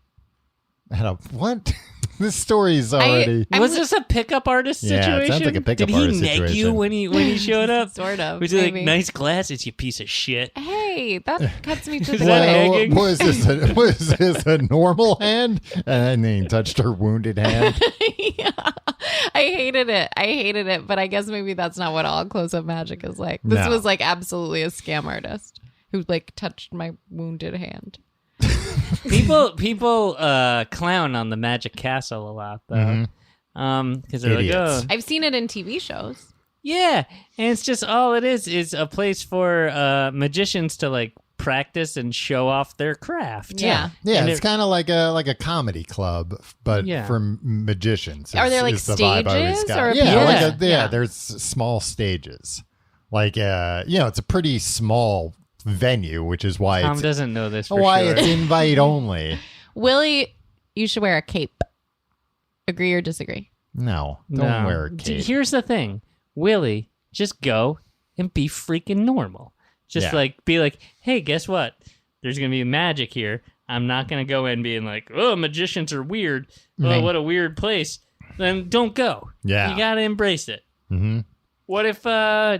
And what? This story's already. Was this a pickup artist Yeah, it situation? sounds like a pickup Did he artist neg you situation. when he showed up? Sort of. Was he like, maybe. nice glasses, you piece of shit? Hey, that cuts me to the Is that quick. nagging? was this a normal hand? And then he touched her wounded hand. Yeah. I hated it, but I guess maybe that's not what all close-up magic is like. This No. was like absolutely a scam artist who like touched my wounded hand. People clown on the Magic Castle a lot though, because they're like, Idiots. oh, I've seen it in TV shows. yeah, and it's just all it is a place for magicians to like practice and show off their craft. Yeah. Yeah, And it's kind of like a comedy club, but Yeah. for magicians. Are there, is- like, is the vibe I always stages, got. or Yeah, people- Yeah. there's small stages. Like, it's a pretty small venue, which is why Tom it's doesn't know this for why sure. it's invite only. Willie, you should wear a cape. Agree or disagree? No, don't wear a cape. Here's the thing, Willie, just go and be freaking normal. Just Yeah. be like, hey, guess what? There's gonna be magic here. I'm not gonna go in being like, oh, magicians are weird. Oh, what a weird place. Then don't go. Yeah. You gotta embrace it. Mm-hmm. What if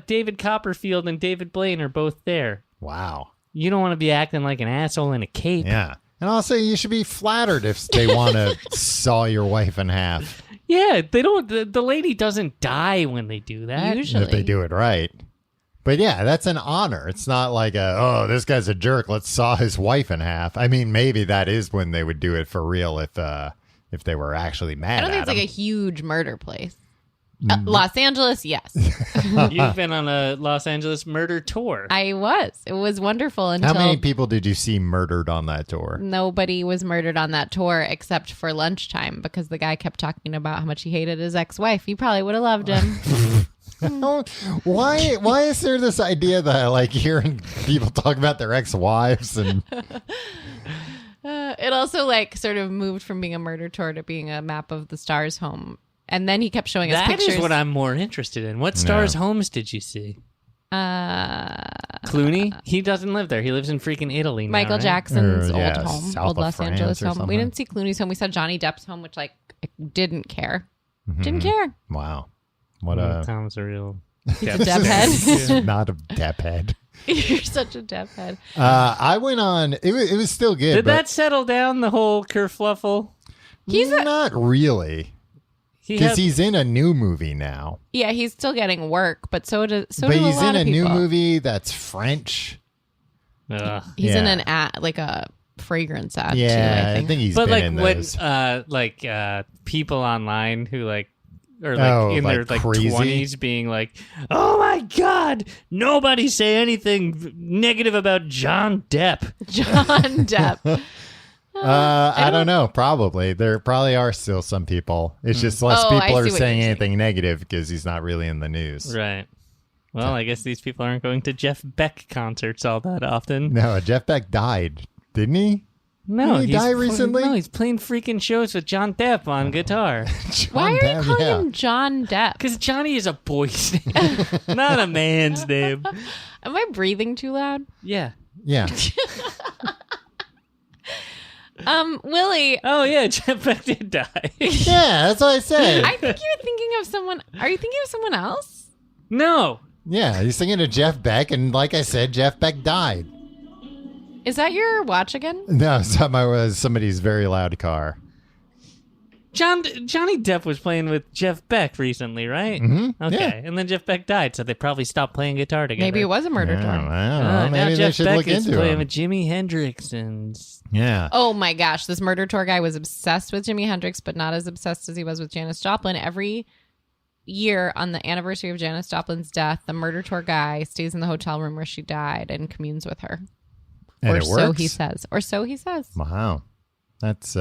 David Copperfield and David Blaine are both there? Wow. You don't want to be acting like an asshole in a cape. Yeah. And also, you should be flattered if they want to saw your wife in half. Yeah, they don't. The lady doesn't die when they do that. Usually. If they do it right. But yeah, that's an honor. It's not like this guy's a jerk. Let's saw his wife in half. I mean, maybe that is when they would do it for real if they were actually mad I don't think at it's like a him. huge murder place. Los Angeles, yes. You've been on a Los Angeles murder tour. I was. It was wonderful until How many people did you see murdered on that tour? nobody was murdered on that tour except for lunchtime because the guy kept talking about how much he hated his ex-wife. You probably would have loved him. Why is there this idea that I like hearing people talk about their ex-wives and It also like sort of moved from being a murder tour to being a map of the stars home. And then he kept showing us That pictures. is what I'm more interested in. What stars' homes did you see? Clooney? He doesn't live there. He lives in freaking Italy now, Michael right? Jackson's Or, yeah, old home, south old of Los France Angeles or home. We something. didn't see Clooney's home. We saw Johnny Depp's home, which like I didn't care. Didn't care. wow, what Tom's a real. He's a Depp head. not a Depp head. You're such a Depp head. I went on. It was still good. Did but that settle down the whole kerfluffle? He's not really. He Because had- he's in a new movie now. Yeah, he's still getting work, but so But do he's a lot in of a new people. movie that's French. Ugh. He's in Yeah. an ad, like a fragrance ad too. Yeah, I think. he's But been like in when those. people online who like or like Oh, in their like like crazy? 20s being like, oh my god, nobody say anything negative about John Depp. John Depp. I don't know. Probably. There probably are still some people. It's just less Oh, I people see are what saying you're saying. anything negative because he's not really in the news. Right. Well, I guess these people aren't going to Jeff Beck concerts all that often. No, Jeff Beck died, didn't he? No, Didn't he die recently? No, he's playing freaking shows with John Depp on guitar. Why are you Depp, calling yeah. him John Depp? Because Johnny is a boy's name, not a man's name. Am I breathing too loud? Yeah. Yeah. Willie, Oh yeah, Jeff Beck did die. Yeah, that's what I said. I think you're thinking of someone. Are you thinking of someone else? No. Yeah, he's singing to Jeff Beck, and like I said, Jeff Beck died. Is that your watch again? No, somebody was somebody's very loud car. Johnny Depp was playing with Jeff Beck recently, right? Mm-hmm. Okay, Yeah. and then Jeff Beck died, so they probably stopped playing guitar together. Maybe it was a murder I don't tour. know. Now Maybe they Jeff should Beck look is into playing him. with Jimi Hendrix and Yeah. Oh my gosh, this murder tour guy was obsessed with Jimi Hendrix, but not as obsessed as he was with Janis Joplin. Every year on the anniversary of Janis Joplin's death, the murder tour guy stays in the hotel room where she died and communes with her. And or it so works? he says. Or so he says. Wow. That's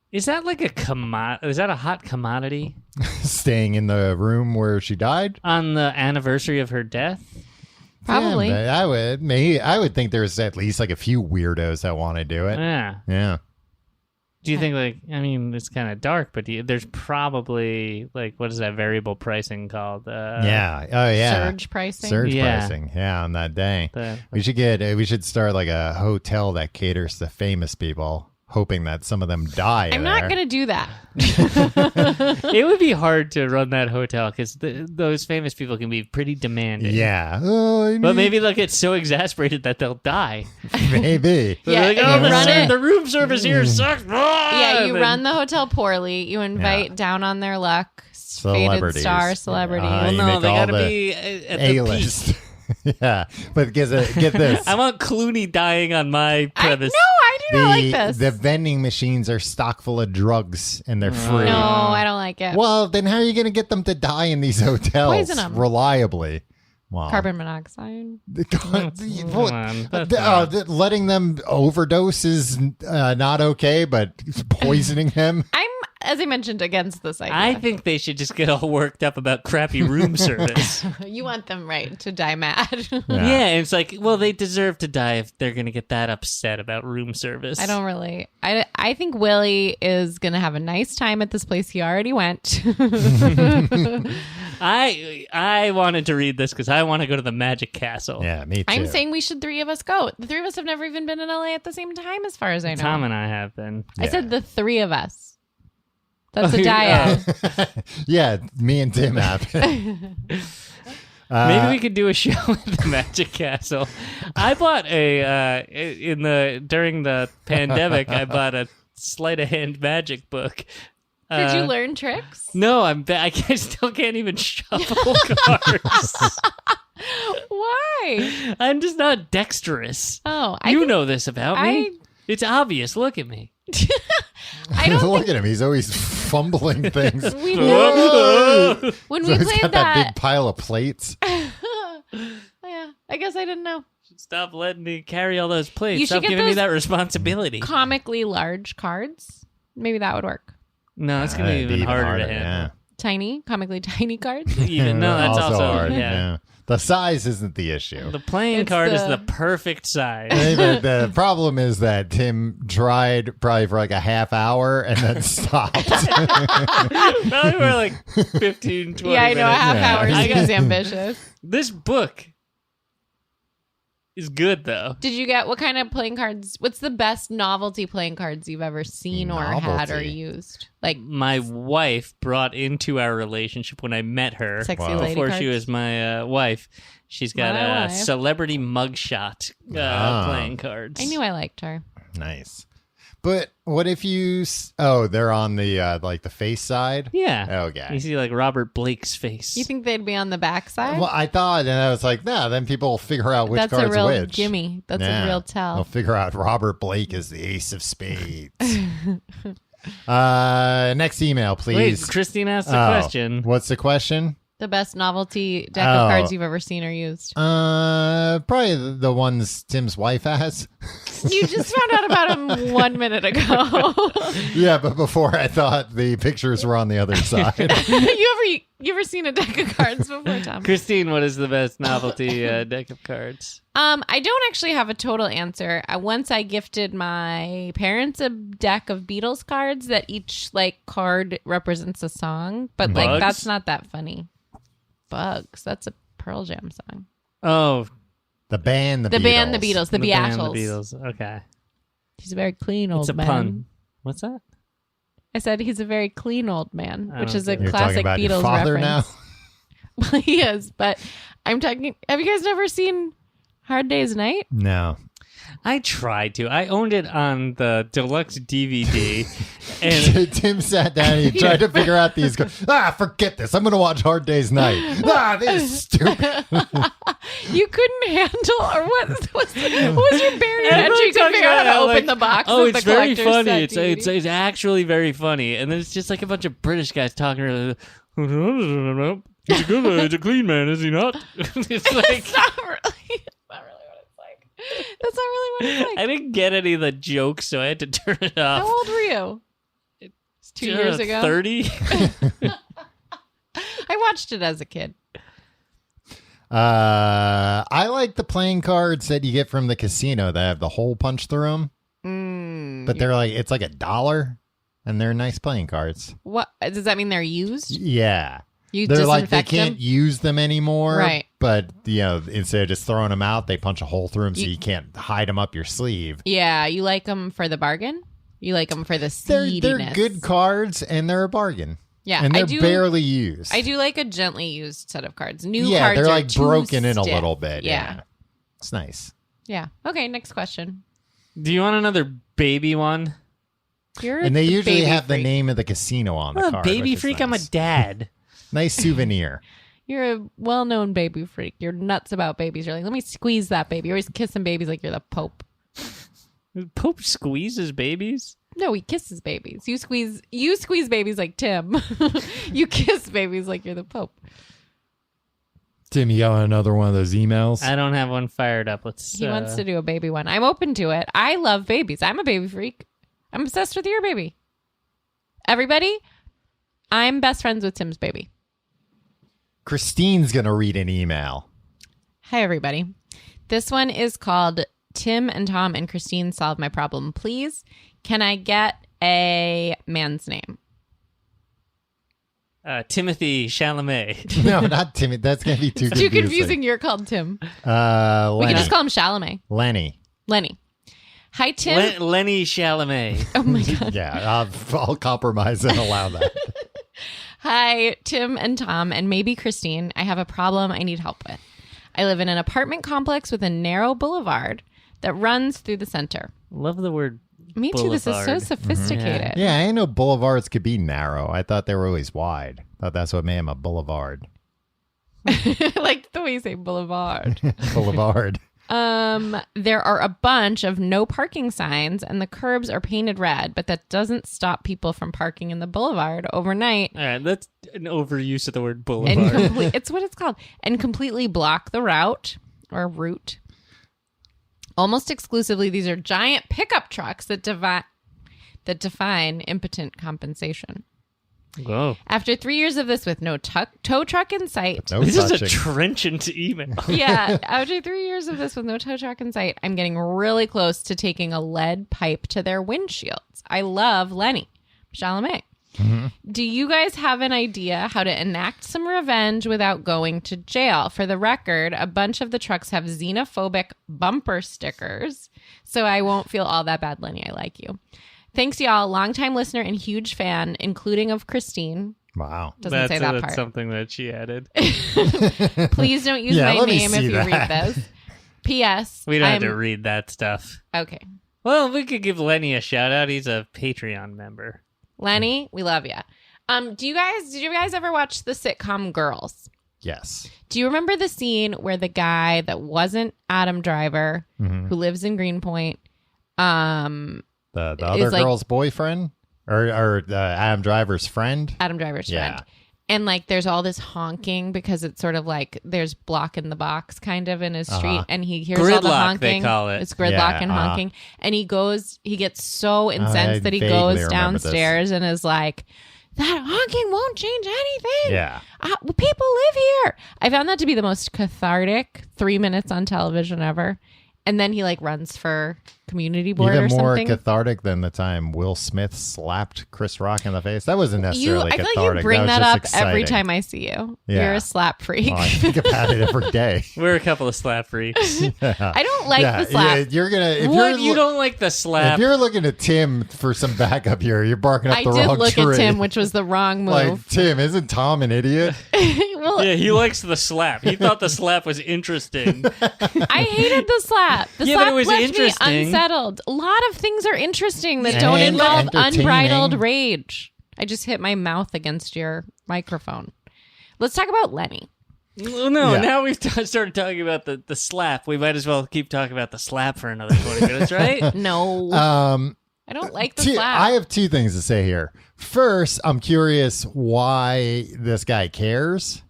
is that like a is that a hot commodity staying in the room where she died? on the anniversary of her death? Probably. Yeah, but I would think there's at least like a few weirdos that want to do it. Yeah. Yeah. Do you think like I mean it's kind of dark, but there's probably like what is that variable pricing called? Yeah. Oh yeah. Surge pricing. Surge Yeah. pricing. Yeah, on that day. the- We should start like a hotel that caters to famous people, hoping that some of them die. I'm not going to do that. it would be hard to run that hotel because those famous people can be pretty demanding. Yeah. Oh, But maybe they'll get so exasperated that they'll die. maybe. They're Yeah, like, if oh, you run it- the room service here sucks. Yeah, you And run the hotel poorly. You invite down on their luck biggest faded Celebrities. star celebrity. Yeah. You no, make they all gotta the be at the A-list. peak. Yeah, but get this. I want Clooney dying on my I premise. do not like this. The vending machines are stock full of drugs and they're free. No, I don't like it. Well, then how are you going to get them to die in these hotels Poison 'em. reliably? Wow. Carbon monoxide. Letting them overdose is not okay, but poisoning them. I'm, as I mentioned, against this idea. I think they should just get all worked up about crappy room service. You want them, right, to die mad. Yeah, and it's like, well, they deserve to die if they're going to get that upset about room service. I don't really. I think Willie is going to have a nice time at this place he already went. I wanted to read this because I want to go to the Magic Castle. Yeah, me too. I'm saying we should 3 of us go. The 3 of us have never even been in LA at the same time, as far as I know. Tom and I have been. I said the 3 of us. That's Oh, a yeah. dyad. Yeah, me and Tim have. Maybe we could do a show at the Magic Castle. I bought during the pandemic. I bought a sleight of hand magic book. Did you learn tricks? No, I still can't even shuffle cards. Why? I'm just not dexterous. Oh, You know this about me. It's obvious. Look at me. I don't Look think at him. He's always fumbling things. we Whoa! when So we he's played got that big pile of plates. Yeah, I guess I didn't know. Stop letting me carry all those plates. You should Stop get giving me those that responsibility. Comically large cards. Maybe that would work. No, it's going to be It'd even harder to yeah. handle. Tiny, comically tiny cards. Even no, that's also hard. yeah. The size isn't the issue. The playing It's card is the- the perfect size. The problem is that Tim tried probably for like a half hour and then stopped. Probably for like 15, 20 Yeah, I know. A minutes. half Yeah. hour I got- is ambitious. This book is good, though. Did you get what kind of playing cards? What's the best novelty playing cards you've ever seen or had or Novelty? used? Like My wife brought into our relationship when I met her sexy Wow. lady before cards? she was my wife. She's got My a wife. celebrity mugshot playing cards. I knew I liked her. Nice. But what if you... they're on the like the face side? Yeah. Okay. You see like Robert Blake's face. You think they'd be on the backside? Well, I thought, and I was like, nah, then people will figure out which That's a card's real which. gimme. That's Yeah. a real They'll tell. figure out Robert Blake is the ace of spades. Next email, Wait, please. Christine asked a Oh, question. What's the question? The best novelty deck Oh. of cards you've ever seen or used. Probably the ones Tim's wife has. You just found out about him 1 minute ago. Yeah, but before I thought the pictures were on the other side. you ever seen a deck of cards before, Tom? Christine, what is the best novelty deck of cards? I don't actually have a total answer. Once I gifted my parents a deck of Beatles cards that each like card represents a song, but like Bugs? that's not that funny. Bugs. That's a Pearl Jam song. Oh, The band, the The Beatles. band, the Beatles, the band, Beatles. The Beatles. Okay. He's a very clean old It's a man. pun. What's that? I said he's a very clean old man, I which don't is a get it. You're talking classic about Beatles your father reference. now? Well, he is, but I'm talking. Have you guys never seen Hard Day's Night? No. I tried to. I owned it on the deluxe DVD, and Tim sat down and he tried to figure out these. Forget this. I'm going to watch Hard Day's Night. This is stupid. You couldn't handle, or what was your barrier Everyone entry to talks figure out about how to how, open the box? oh, of it's the very collector's funny. set It's DVD? it's actually very funny, and then it's just like a bunch of British guys talking. He's a good man. He's a clean man, is he not? It's like It's not really what it's like. That's not really what it's like. I didn't get any of the jokes, so I had to turn it off. How old were you? It's 2 years ago. 30. I watched it as a kid. I like the playing cards that you get from the casino that have the hole punched through them. But they're like, it's like $1 and they're nice playing cards. What does that mean? They're used? Yeah. You They're like, they disinfect can't them? use them anymore. Right. But, instead of just throwing them out, they punch a hole through them so you can't hide them up your sleeve. Yeah, you like them for the bargain. You like them for the They're seediness. good cards and they're a bargain. Yeah, And I they're do. barely used. I do like a gently used set of cards. New Yeah, cards they're are like too broken in a stiff. little bit. Yeah. It's nice. Yeah. Okay, next question. Do you want another baby one? You're And they the usually baby have the freak. name of the casino on the I'm a card. baby which is freak. I'm a nice. dad. Nice souvenir. You're a well-known baby freak. You're nuts about babies. You're like, let me squeeze that baby. You're always kissing babies like you're the Pope. Pope squeezes babies? No, he kisses babies. You squeeze babies like Tim. You kiss babies like you're the Pope. Tim, you got another one of those emails? I don't have one fired up. He wants to do a baby one. I'm open to it. I love babies. I'm a baby freak. I'm obsessed with your baby. Everybody, I'm best friends with Tim's baby. Christine's going to read an email. Hi, everybody. This one is called Tim and Tom and Christine Solve My Problem, Please. Can I get a man's name? Timothy Chalamet. No, not Timmy. That's going to be too confusing. Too confusing. You're called Tim. Lenny. We can just call him Chalamet. Lenny. Hi, Tim. Lenny Chalamet. Oh, my God. Yeah, I'll compromise and allow that. Hi, Tim and Tom, and maybe Christine. I have a problem I need help with. I live in an apartment complex with a narrow boulevard that runs through the center. Love the word Me too. This is so boulevard. sophisticated. Yeah, I didn't know boulevards could be narrow. I thought they were always wide. Thought that's what made them a boulevard. Like the way you say boulevard. Boulevard. There are a bunch of no parking signs and the curbs are painted red, but that doesn't stop people from parking in the boulevard overnight. All right, that's an overuse of the word And boulevard. it's what it's called. And completely block the route or route. Almost exclusively, these are giant pickup trucks that define impotent compensation. Whoa. After 3 years of this with no tow truck in sight. No This is a touching. trenchant email. Yeah, after 3 years of this with no tow truck in sight, I'm getting really close to taking a lead pipe to their windshields. I love Lenny Chalamet. Mm-hmm. Do you guys have an idea how to enact some revenge without going to jail? For the record, a bunch of the trucks have xenophobic bumper stickers, so I won't feel all that bad, Lenny. I like you. Thanks, y'all. Longtime listener and huge fan, including of Christine. Wow. Doesn't say that That's part. something that she added. Please don't use Yeah, my let me name if see you read that. this. P.S. We don't have to read that stuff. Okay. Well, we could give Lenny a shout out. He's a Patreon member. Lenny, we love you. Did you guys ever watch the sitcom Girls? Yes. Do you remember the scene where the guy that wasn't Adam Driver, who lives in Greenpoint, The other like- girl's boyfriend? Or Adam Driver's friend? Adam Driver's Yeah. friend. And like there's all this honking because it's sort of like there's block in the box kind of in his street and he hears all the Gridlock, honking. they call it. It's gridlock Yeah, and honking. And he gets so incensed that he vaguely goes remember downstairs and is like, that honking won't change anything. Yeah. People live here. I found that to be the most cathartic 3 minutes on television ever. And then he like runs for community board Even or more something. cathartic than the time Will Smith slapped Chris Rock in the face. That wasn't necessarily I feel cathartic. like you bring was that just up every exciting. time I see you. Yeah. You're a slap freak. Oh, I think about it every day. We're a couple of slap freaks. I don't like the slap. Yeah, you're gonna. If What? you're, You don't like the slap? If you're looking at Tim for some backup here, you're barking up I the did wrong look tree. at Tim, which was the wrong move. Like, Tim, isn't Tom an idiot? Well, Yeah, he likes the slap. He thought the slap was interesting. I hated the slap. The Yeah, but slap it was left interesting. me unsettled. A lot of things are interesting that And don't involve entertaining. unbridled rage. I just hit my mouth against your microphone. Let's talk about Lenny. Well, no, Yeah. now we've started talking about the slap. We might as well keep talking about the slap for another 20 minutes, right? No, I don't like the slap. I have two things to say here. First, I'm curious why this guy cares.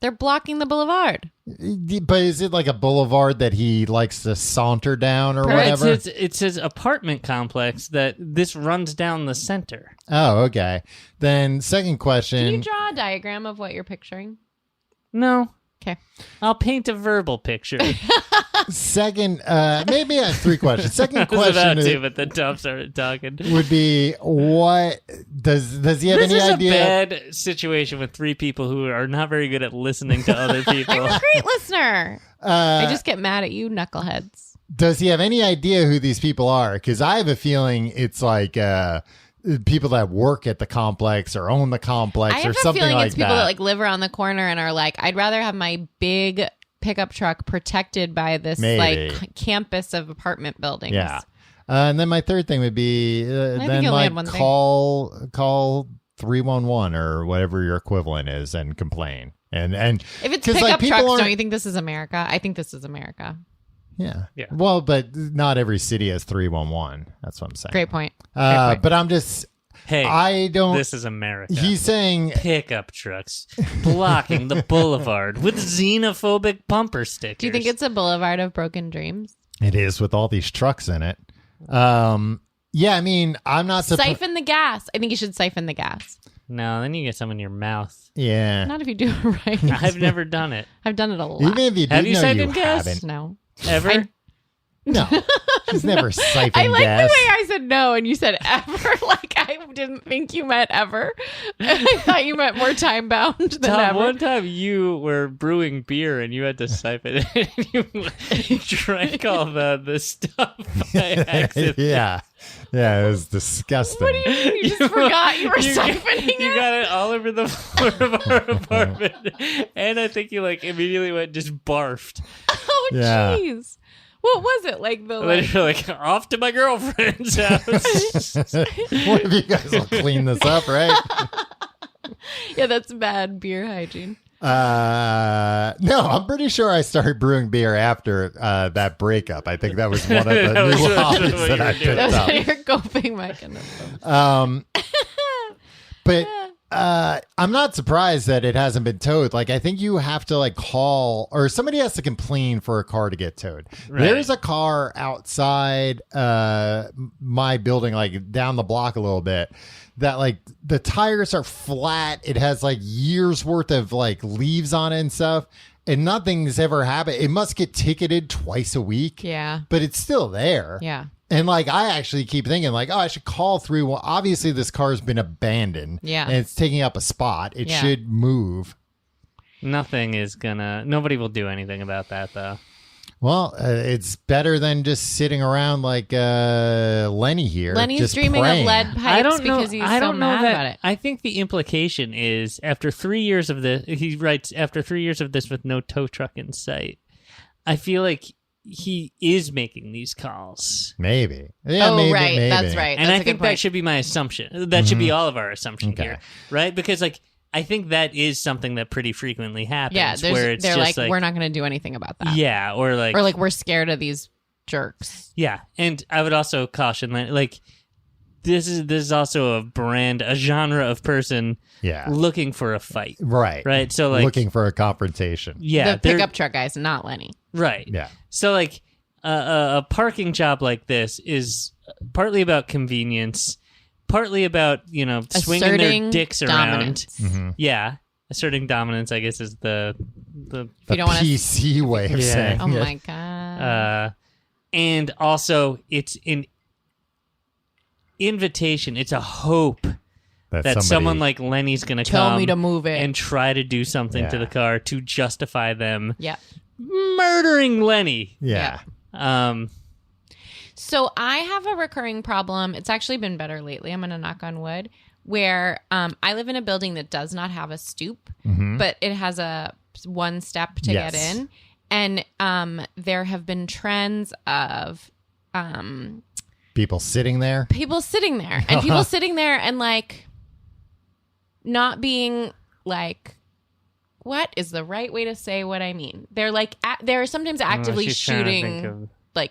They're blocking the boulevard. But is it like a boulevard that he likes to saunter down or It's whatever? it's his apartment complex that this runs down the center. Oh, okay. Then second Can question. you draw a diagram of what you're picturing? No. Okay. I'll paint a verbal picture. Second, maybe I have three questions. Second I was about question to, but then Tom started talking. would be, what does he have This any is idea? a bad situation with three people who are not very good at listening to other people. I'm a great listener. I just get mad at you, knuckleheads. Does he have any idea who these people are? Because I have a feeling it's like people that work at the complex or own the complex I or have a something feeling like it's people that. that like live around the corner and are like, I'd rather have my big pickup truck protected by this Maybe. like campus of apartment buildings. Yeah. And then my third thing would be think then you only like had one thing. call 311 or whatever your equivalent is and complain. And If it's 'cause, pickup people trucks, aren't- don't you think this is America? I think this is America. Yeah. Yeah. Well, but not every city has 311. That's what I'm saying. Great point. But I'm just, Hey, I don't. this is America. He's saying Pickup trucks blocking the boulevard with xenophobic bumper stickers. Do you think it's a boulevard of broken dreams? it is with all these trucks in it. Yeah, I mean, I'm not surprised. Siphon the gas. I think you should siphon the gas. No, then you get some in your mouth. Yeah. Not if you do it right. I've never done it. I've done it a lot. Even if you do, Have you no, siphoned you gas? haven't. No. Ever? No. He's never siphoned I like gas. the way I said no and you said ever. Like I didn't think you meant ever. I thought you meant more time bound than Tom, ever. one time you were brewing beer and you had to siphon it. You drank all the stuff by accident. Yeah. Yeah, it was disgusting. What do you mean? You just forgot you were siphoning You it? got it all over the floor of our apartment. And I think you immediately went just barfed. Oh, Yeah. jeez. What was it? Like the And then like, you're like, off to my girlfriend's house. One of you guys will clean this up, right? yeah, that's bad beer hygiene. No, I'm pretty sure I started brewing beer after that breakup. I think that was one of the That was new what hobbies you that were I doing. picked That's up. your coping mechanism. But I'm not surprised that it hasn't been towed. Like, I think you have to call, or somebody has to complain for a car to get towed. Right. There's a car outside my building, down the block a little bit, that the tires are flat. It has years worth of leaves on it and stuff, and nothing's ever happened. It must get ticketed twice a week. Yeah. But it's still there. Yeah. And I actually keep thinking I should call 311. Obviously, this car's been abandoned. Yeah. And it's taking up a spot. It Yeah. should move. Nobody will do anything about that, though. Well, it's better than just sitting around like Lenny here. Lenny's just dreaming praying. of lead pipes because he's I so don't know mad that. about it. I think the implication is after 3 years of this, he writes, after 3 years of this with no tow truck in sight, I feel like he is making these calls. Maybe. Yeah, Oh, maybe, right. maybe. That's right. And That's I a good think that point. should be my assumption. That should be all of our assumption Okay. here, right? Because I think that is something that pretty frequently happens. Yeah, where it's they're just we're not going to do anything about that. yeah, or Or we're scared of these jerks. yeah. And I would also caution that this is also a genre of person Yeah. looking for a fight, Right. right? So looking for a confrontation. yeah, the they're- pickup truck guys, not Lenny. right, Yeah. So a parking job like this is partly about convenience, partly about swinging their Asserting dicks around. dominance. Mm-hmm. Yeah, asserting dominance, I guess, is the The you don't wanna- PC way of Yeah. saying Oh it. my god. and also it's an invitation. It's a hope that somebody- someone like Lenny's going to Tell come me to move it. and try to do something to Yeah. the car to justify them Yeah. murdering Lenny. Yeah. So I have a recurring problem. It's actually been better lately. I'm going to knock on wood. Where I live in a building that does not have a stoop, but it has a one step to Yes. get in, and there have been trends of People sitting there. people sitting there and people sitting there and not being what is the right way to say what I mean? They're they're sometimes actively she's trying to think shooting of-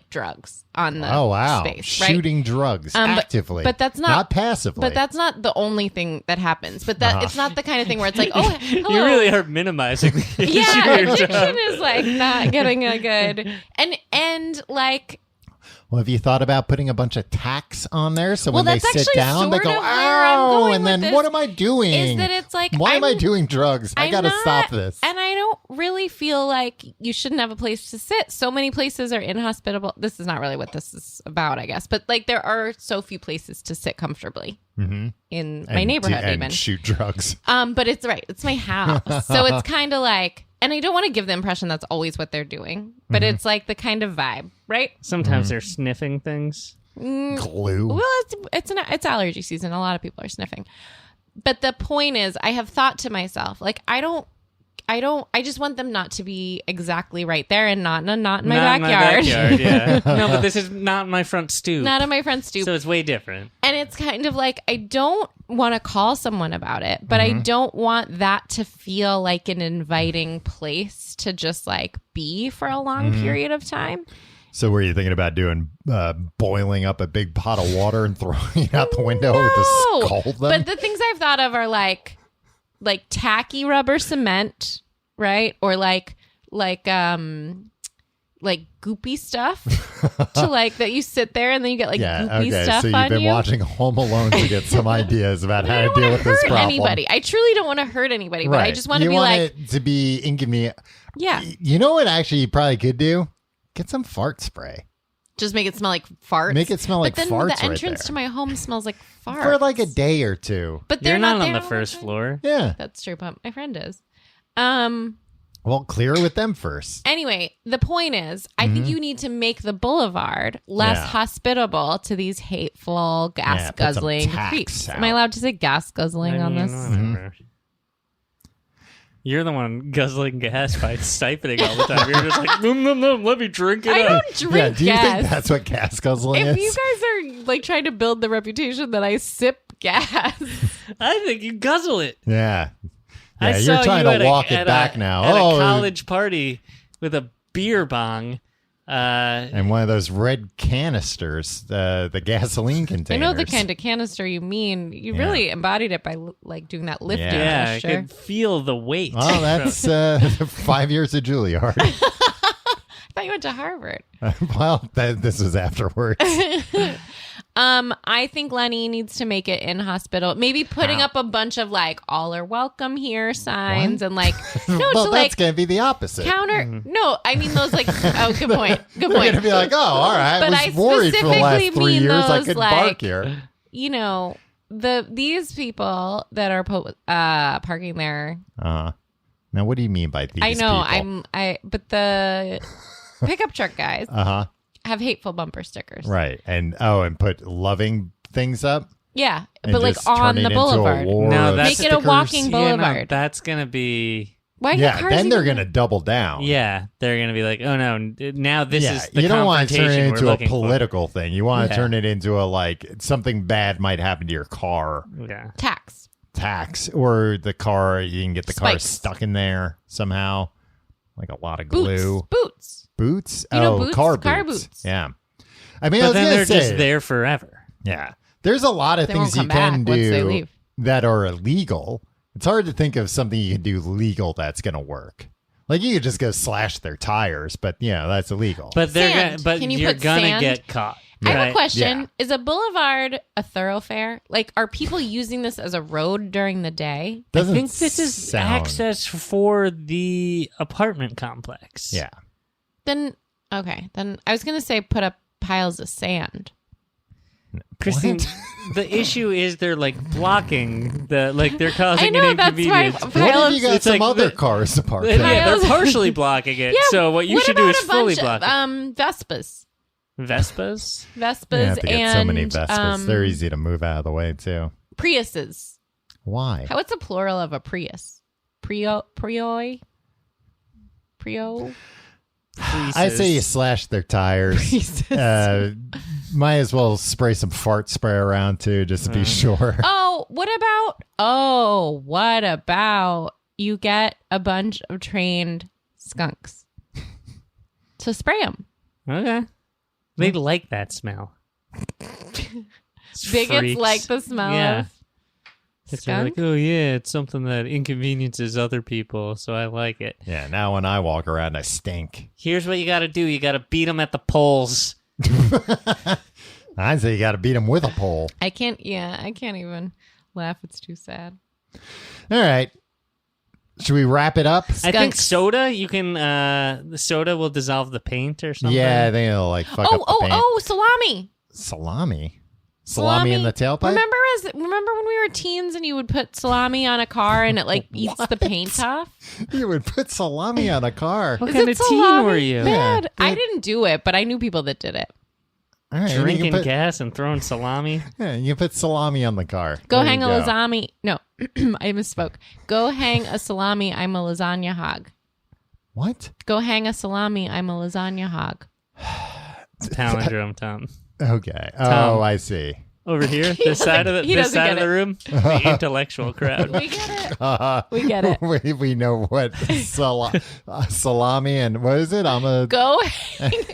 drugs on the Oh, wow. space, right? Shooting drugs actively. but that's not passively. But that's not the only thing that happens. But that it's not the kind of thing where it's oh, hello. You really are minimizing the issue Yeah, here, addiction Tom. is not getting a good and Well, have you thought about putting a bunch of tacks on there so when Well, they that's sit actually down, they sort go, of where I'm ow, going and with then this, what am I doing? is that it's why am I I'm- doing drugs? I I'm got to not- stop this. And I don't really feel like you shouldn't have a place to sit. So many places are inhospitable. This is not really what this is about, I guess. But there are so few places to sit comfortably in my neighborhood, and even. shoot drugs. But it's right. It's my house. So it's kind of and I don't want to give the impression that's always what they're doing, but it's the kind of vibe, right? Sometimes they're sniffing things. Glue. Well, it's allergy season. A lot of people are sniffing. But the point is, I have thought to myself, I just want them not to be exactly right there and not in my backyard. Yeah. No, but this is not my front stoop. Not in my front stoop. So it's way different. And it's kind of like, I don't want to call someone about it, but I don't want that to feel like an inviting place to just like be for a long period of time. So were you thinking about doing boiling up a big pot of water and throwing it out the window to scald them? But the things I've thought of are like tacky rubber cement, right? Or like goopy stuff to like that you sit there and then you get like goopy stuff so you've on been you. watching Home Alone to get some ideas about how to deal with this problem. Anybody. I truly don't want to hurt anybody, but I just want to be like, it to be inconvenient. Yeah. You know what actually you probably could do? Get some fart spray. Just make it smell like farts. Make it smell like farts. But then the entrance right there. to my home smells like farts. For like a day or two. But they're You're not on there the all first time. floor. Yeah. That's true, but my friend is. Well, clear with them first. Anyway, the point is, I think you need to make the boulevard less hospitable to these hateful, gas-guzzling creeps. Am I allowed to say gas-guzzling on this? Whatever. You're the one guzzling gas by siphoning all the time. You're just like, let me drink it I up. don't drink do you gas. think that's what gas guzzling If is? you guys are like trying to build the reputation that I sip gas, I think you guzzle it. Yeah. I Yeah, saw you're trying you to walk it back now. At a college party with a beer bong. And one of those red canisters, the gasoline I containers. know the kind of canister you mean. You really embodied it by like doing that lifting Yeah, I gesture. could feel the weight. Well, that's 5 years of Juilliard. I thought you went to Harvard. Well, this was afterwards. I think Lenny needs to make it in hospital. Maybe putting up a bunch of like "all are welcome here" signs and like Well, to that's like going to be the opposite. counter. No, I mean those like. Oh, good point. Good You're point. going to be like, oh, all right. But I I was worried for the last specifically 3 mean years. I those, could like, bark here. You know these people that are parking there. Now, what do you mean by these I know people? but the pickup truck guys have hateful bumper stickers. Right. And put loving things up. Yeah, And but like just on turn the it into a boulevard. war No, of that's- Make it a stickers. walking boulevard. Yeah, no, that's going to be... Why Yeah, get cars then they're even- going to double down. Yeah, they're going to be like, oh no, now this is the you don't want to turn it confrontation into we're a looking political thing. You want to Yeah. turn it into a like something bad might happen to your car for. Yeah. tax, or the car you can get the car Spikes. stuck in there somehow, like a lot of glue. Boots. Oh, You know boots? car Car boots. boots. Yeah, I mean, But I was then gonna they're say, just there forever. Yeah, there's a lot of They things won't you come can back once they do leave. that are illegal. It's hard to think of something you can do legal that's going to work. Like you could just go slash their tires, but that's illegal. But they're Sand. but Can you you're put gonna sand? get caught. I have right? a question. Yeah. Is a boulevard a thoroughfare? Like, are people using this as a road during the day? I Doesn't think this is sound- access for the apartment complex. Yeah. Then, okay. Then I was going to say put up piles of sand. Christine, What? the issue is they're like blocking they're causing I know, an that's why inconvenience. What if you got It's some like other the- cars to park Yeah, there? they're partially blocking it. so what you what should do about is a fully bunch block of, it. Vespas. Vespas? Vespas You have to get and so many Vespas. They're easy to move out of the way too. Priuses. Why? What's the plural of a Prius? Prio? I say you slash their tires. Priuses. Might as well spray some fart spray around too, just to be sure. What about you get a bunch of trained skunks to spray them? Okay. They like that smell. Bigots Freaks. like the smell Yeah. of It's like, skunk. oh yeah, it's something that inconveniences other people, so I like it. Yeah, now when I walk around, I stink. Here's what you got to do: you got to beat them at the polls. I say you got to beat them with a pole. I can't even laugh. It's too sad. All right. Should we wrap it up? I think Skunks. soda. You can. The soda will dissolve the paint or something. Yeah, I think it'll like fuck up the paint. Salami. Salami in the tailpipe? Remember when we were teens and you would put salami on a car and it like eats the paint off? You would put salami on a car. What Is kind it of teen salami were you? bad? Yeah. I didn't do it, but I knew people that did it. All right, you Drinking can put, gas and throwing salami. yeah, you can put salami on the car. Go There hang you a lasagna. No, I misspoke. Go hang a salami. I'm a lasagna hog. What? Go hang a salami. I'm a lasagna hog. Palindrome, Tom. Okay. Tom. Oh, I see. Over here, this side of he this doesn't side get of the it. room, the intellectual crowd. We get it. We get it. We know what salami and what is it? Go.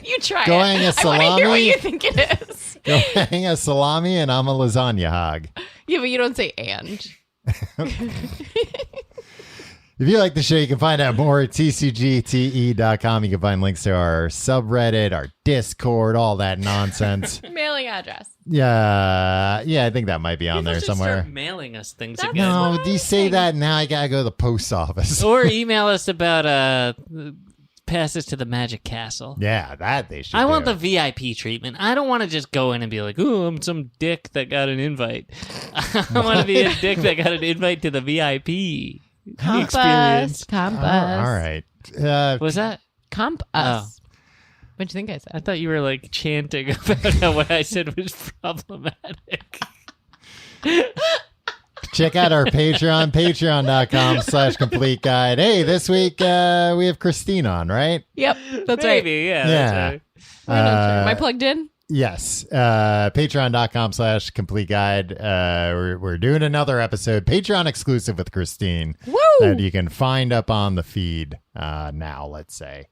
You try Go it. hang a I want to salami. hear what you think it is. Go hang a salami and I'm a lasagna hog. Yeah, but you don't say and. If you like the show, you can find out more at tcgte.com. You can find links to our subreddit, our Discord, all that nonsense. Mailing address. Yeah, I think that might be on People there should somewhere. start mailing us things That's again. No, what do you I say think. that now? I gotta go to the post office. Or email us about passes to the Magic Castle. Yeah, that they should. I want do. the VIP treatment. I don't want to just go in and be like, "Ooh, I'm some dick that got an invite." I want to be a dick that got an invite to the VIP experience. Comp Oh, us. all right. Was that? Comp us. What'd you think I said? I thought you were like chanting about how what I said was problematic. Check out our Patreon, patreon.com/complete guide. Hey, this week we have Christine on, right? Yep, that's Maybe, yeah. That's right. right. Am I plugged in? Yes. Patreon.com/complete guide. We're doing another episode, Patreon exclusive with Christine. Woo! That you can find up on the feed now, let's say.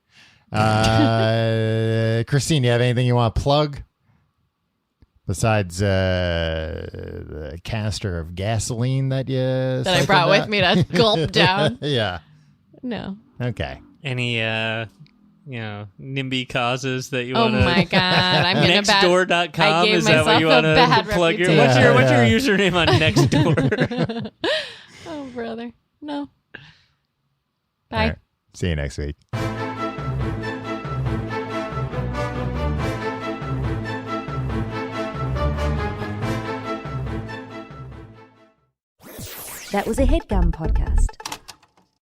Christine, you have anything you want to plug? Besides the canister of gasoline that I brought with me to gulp down. Yeah. No. Okay. Any NIMBY causes that you Oh want to... my god, I'm getting a bad. Nextdoor.com, I gave is that what you myself want a bad to plug your... reputation. What's your username on Nextdoor? Oh brother, no. Bye. All right. See you next week. That was a HeadGum podcast.